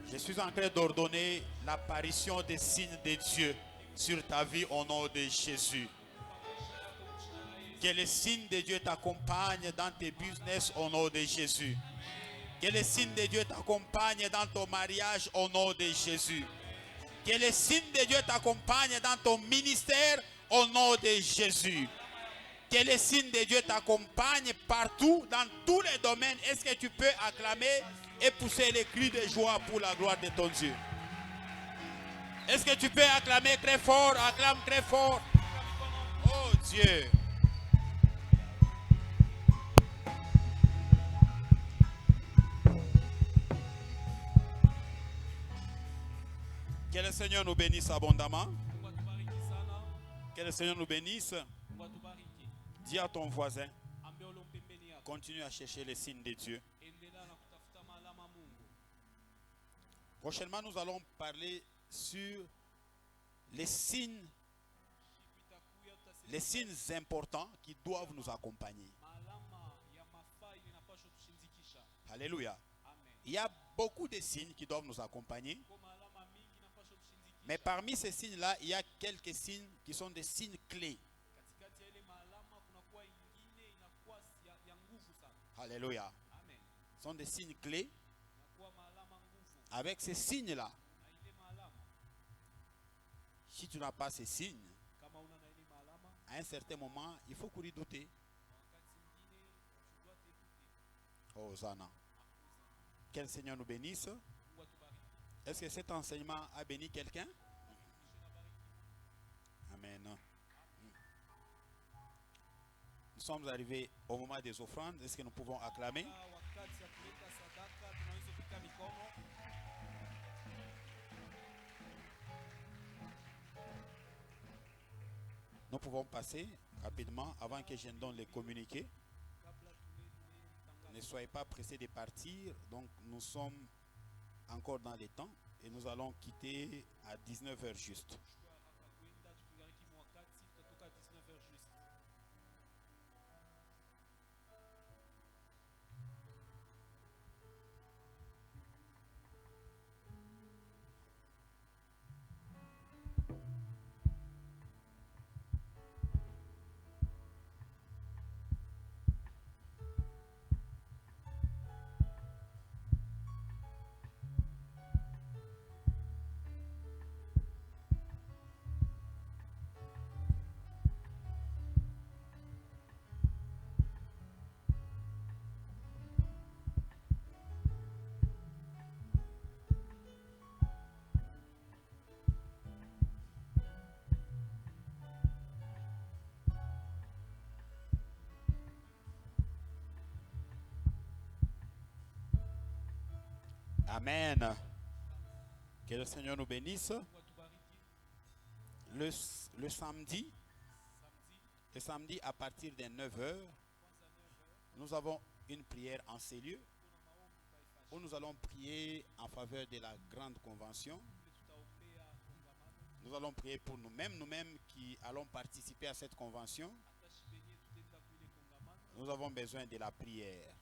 Je suis en train d'ordonner l'apparition des signes de Dieu sur ta vie au nom de Jésus. Que les signes de Dieu t'accompagnent dans tes business au nom de Jésus. Que les signes de Dieu t'accompagnent dans ton mariage au nom de Jésus. Que les signes de Dieu t'accompagnent dans ton ministère au nom de Jésus. Que les signes de Dieu t'accompagnent partout, dans tous les domaines. Est-ce que tu peux acclamer et pousser les cris de joie pour la gloire de ton Dieu. Est-ce que tu peux acclamer très fort? Acclame très fort. Oh Dieu. Que le Seigneur nous bénisse abondamment. Que le Seigneur nous bénisse. Dis à ton voisin, continue à chercher les signes de Dieu. Prochainement, nous allons parler sur les signes importants qui doivent nous accompagner. Alléluia. Il y a beaucoup de signes qui doivent nous accompagner. Mais parmi ces signes-là, il y a quelques signes qui sont des signes clés. Alléluia. Ce sont des signes clés. Avec ces signes-là, si tu n'as pas ces signes, à un certain moment, il faut courir douter. Oh, Zana. Que le Seigneur nous bénisse. Est-ce que cet enseignement a béni quelqu'un? Amen. Nous sommes arrivés au moment des offrandes. Est-ce que nous pouvons acclamer? Nous pouvons passer rapidement avant que je ne donne les communiqués. Ne soyez pas pressés de partir. Donc nous sommes encore dans les temps et nous allons quitter à 19h juste. Amen. Que le Seigneur nous bénisse. Le samedi à partir de 9h, nous avons une prière en ces lieux où nous allons prier en faveur de la grande convention. Nous allons prier pour nous-mêmes qui allons participer à cette convention. Nous avons besoin de la prière.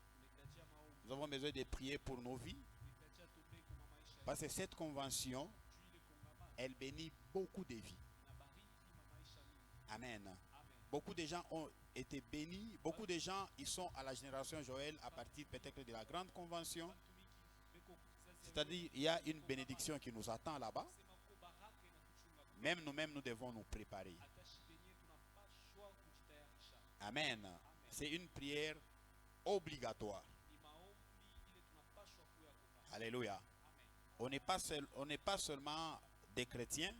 Nous avons besoin de prier pour nos vies. Parce que cette convention, elle bénit beaucoup de vies. Amen. Beaucoup de gens ont été bénis. Beaucoup de gens, ils sont à la génération Joël à partir peut-être de la grande convention. C'est-à-dire, il y a une bénédiction qui nous attend là-bas. Même nous-mêmes, nous devons nous préparer. Amen. C'est une prière obligatoire. Alléluia. On n'est pas seulement des chrétiens.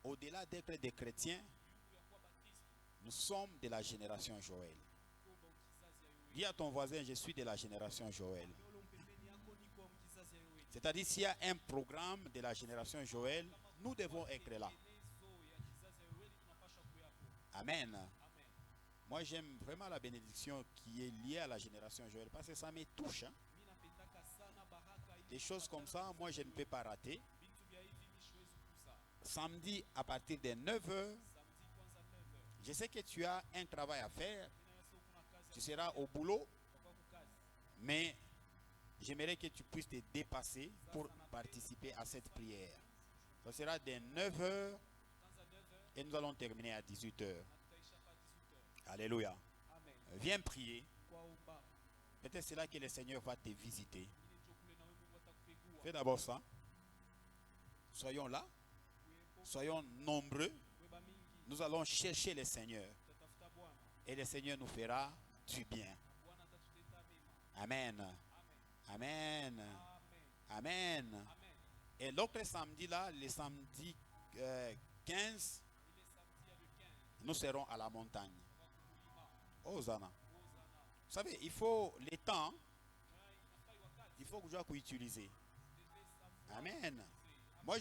Au-delà d'être des chrétiens, nous sommes de la génération Joël. Dis à ton voisin, je suis de la génération Joël. C'est-à-dire, s'il y a un programme de la génération Joël, nous devons être là. Amen. Moi, j'aime vraiment la bénédiction qui est liée à la génération Joël parce que ça me touche. Hein? Des choses comme ça, moi, je ne peux pas rater. Samedi, à partir de 9h, je sais que tu as un travail à faire. Tu seras au boulot. Mais j'aimerais que tu puisses te dépasser pour participer à cette prière. Ça sera de 9h et nous allons terminer à 18h. Alléluia. Viens prier. Peut-être c'est là que le Seigneur va te visiter. Fais d'abord ça. Soyons là. Soyons nombreux. Nous allons chercher le Seigneur. Et le Seigneur nous fera du bien. Amen. Amen. Amen. Et l'autre samedi là, le samedi 15, nous serons à la montagne. Hosanna. Vous savez, il faut les temps, il faut que je puisse utiliser. Amen. Moi,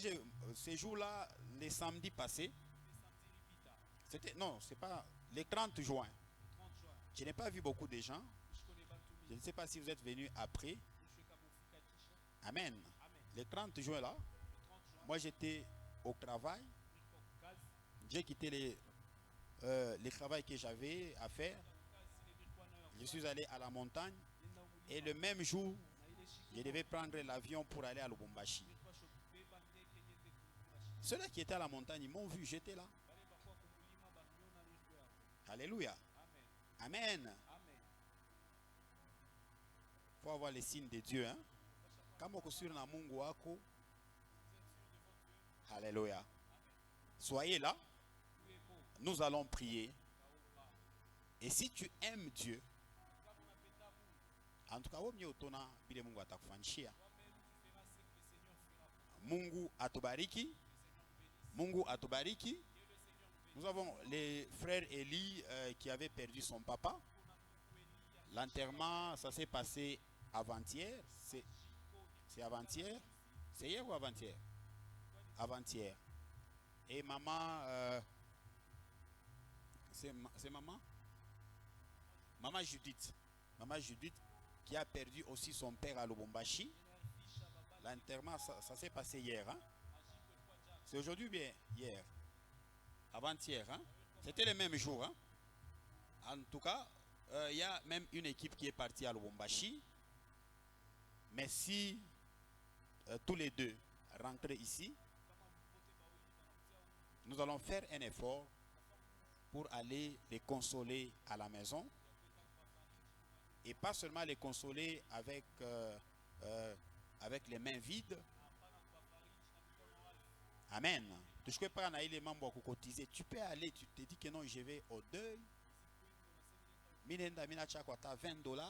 ces jours-là, les samedis passés, c'était, non, c'est pas, les 30 juin. Je n'ai pas vu beaucoup de gens. Je ne sais pas si vous êtes venus après. Amen. Le 30 juin là, moi j'étais au travail. J'ai quitté le travail que j'avais à faire. Je suis allé à la montagne. Et le même jour, je devais prendre l'avion pour aller à Lubumbashi. Ceux-là qui étaient à la montagne, ils m'ont vu, j'étais là. Alléluia. Amen. Il faut avoir les signes de Dieu. Hein? Alléluia. Soyez là. Nous allons prier. Et si tu aimes Dieu, en tout cas, Mungu atubariki. Mungu atubariki. Nous avons les frères Eli qui avaient perdu son papa. L'enterrement, ça s'est passé avant-hier. C'est avant-hier. C'est hier ou avant-hier? Avant-hier. Et maman, c'est maman? Maman Judith. Maman Judith qui a perdu aussi son père à Lubumbashi. L'enterrement, ça s'est passé hier. Hein? C'est aujourd'hui ou bien hier? Avant-hier. Hein? C'était le même jour. Hein? En tout cas, il y a même une équipe qui est partie à Lubumbashi. Mais si tous les deux rentrent ici, nous allons faire un effort pour aller les consoler à la maison. Et pas seulement les consoler avec les mains vides. Amen. Tu peux aller, tu te dis que non, je vais au deuil. Minenda mina chakwata $20,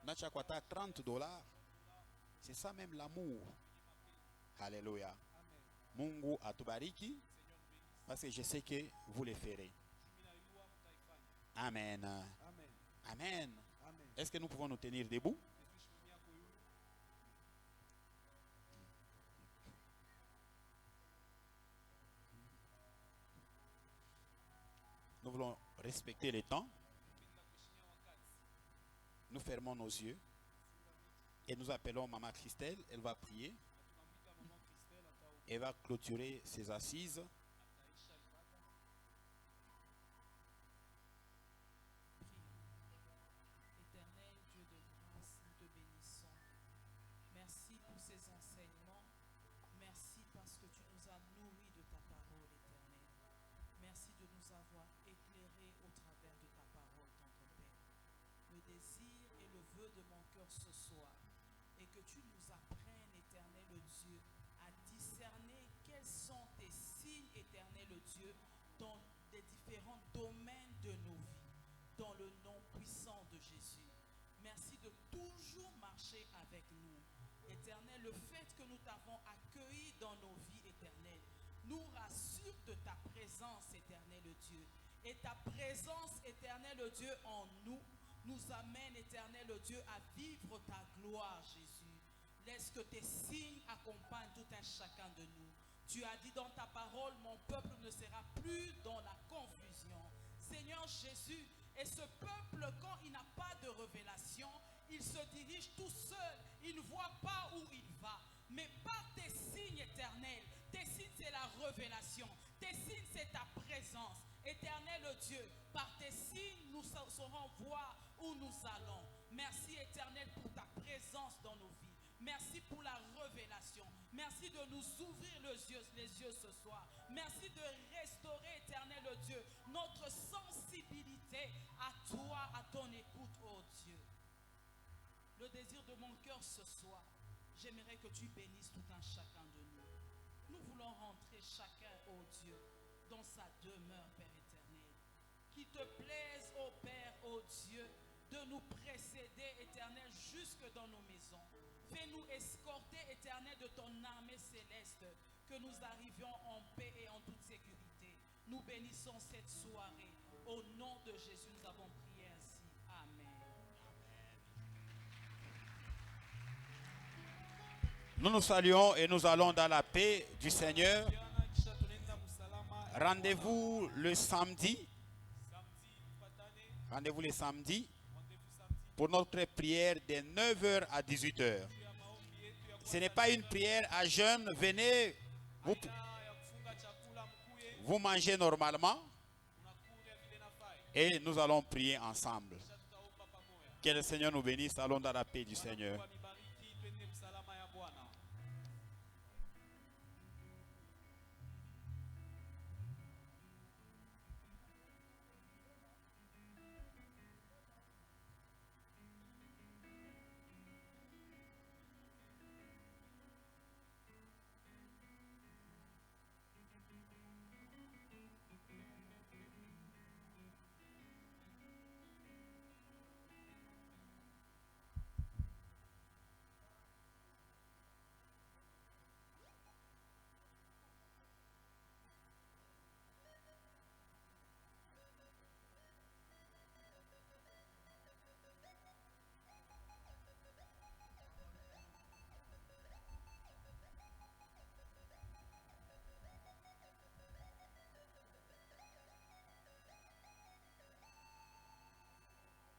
na chakwata $30. C'est ça même l'amour. Alléluia. Mungu atubariki. Parce que je sais que vous le ferez. Amen. Amen. Est-ce que nous pouvons nous tenir debout? Nous voulons respecter le temps. Nous fermons nos yeux. Et nous appelons Maman Christelle. Elle va prier. Elle va clôturer ses assises. Éternel Dieu de grâce, nous te bénissons. Merci pour ces enseignements. Merci parce que tu nous as nourris de ta parole, éternelle. Merci de nous avoir éclairés au travers de ta parole, tendre Père. Le désir et le vœu de mon cœur ce soir est que tu nous apprennes, éternel Dieu, à discerner quels sont tes signes, éternel Dieu, dans les différents domaines de nos vies, dans le nom puissant de Jésus. Merci de toujours marcher avec nous. Éternel, le fait que nous t'avons accueilli dans nos vies éternelles nous rassure de ta présence, éternel Dieu. Et ta présence, éternel Dieu, en nous, nous amène, éternel Dieu, à vivre ta gloire, Jésus. Laisse que tes signes accompagnent tout un chacun de nous. Tu as dit dans ta parole, mon peuple ne sera plus dans la confusion. Seigneur Jésus, et ce peuple, quand il n'a pas de révélation, il se dirige tout seul. Il ne voit pas où il va. Mais par tes signes éternels, tes signes c'est la révélation. Tes signes c'est ta présence. Éternel Dieu, par tes signes, nous saurons voir où nous allons. Merci éternel pour ta présence dans nos vies. Merci pour la révélation. Merci de nous ouvrir les yeux ce soir. Merci de restaurer, éternel Dieu, notre sensibilité à toi, à ton écoute, oh Dieu. Le désir de mon cœur ce soir, j'aimerais que tu bénisses tout un chacun de nous. Nous voulons rentrer chacun, oh Dieu, dans sa demeure, Père éternel. Qu'il te plaise, oh Père, oh Dieu, de nous précéder, éternel, jusque dans nos maisons. Fais-nous escorter, Éternel, de ton armée céleste, que nous arrivions en paix et en toute sécurité. Nous bénissons cette soirée. Au nom de Jésus, nous avons prié ainsi. Amen. Nous nous saluons et nous allons dans la paix du Seigneur. Rendez-vous le samedi. Rendez-vous le samedi pour notre prière de 9h à 18h. Ce n'est pas une prière à jeûne. Venez, vous mangez normalement et nous allons prier ensemble. Que le Seigneur nous bénisse. Allons dans la paix du Seigneur.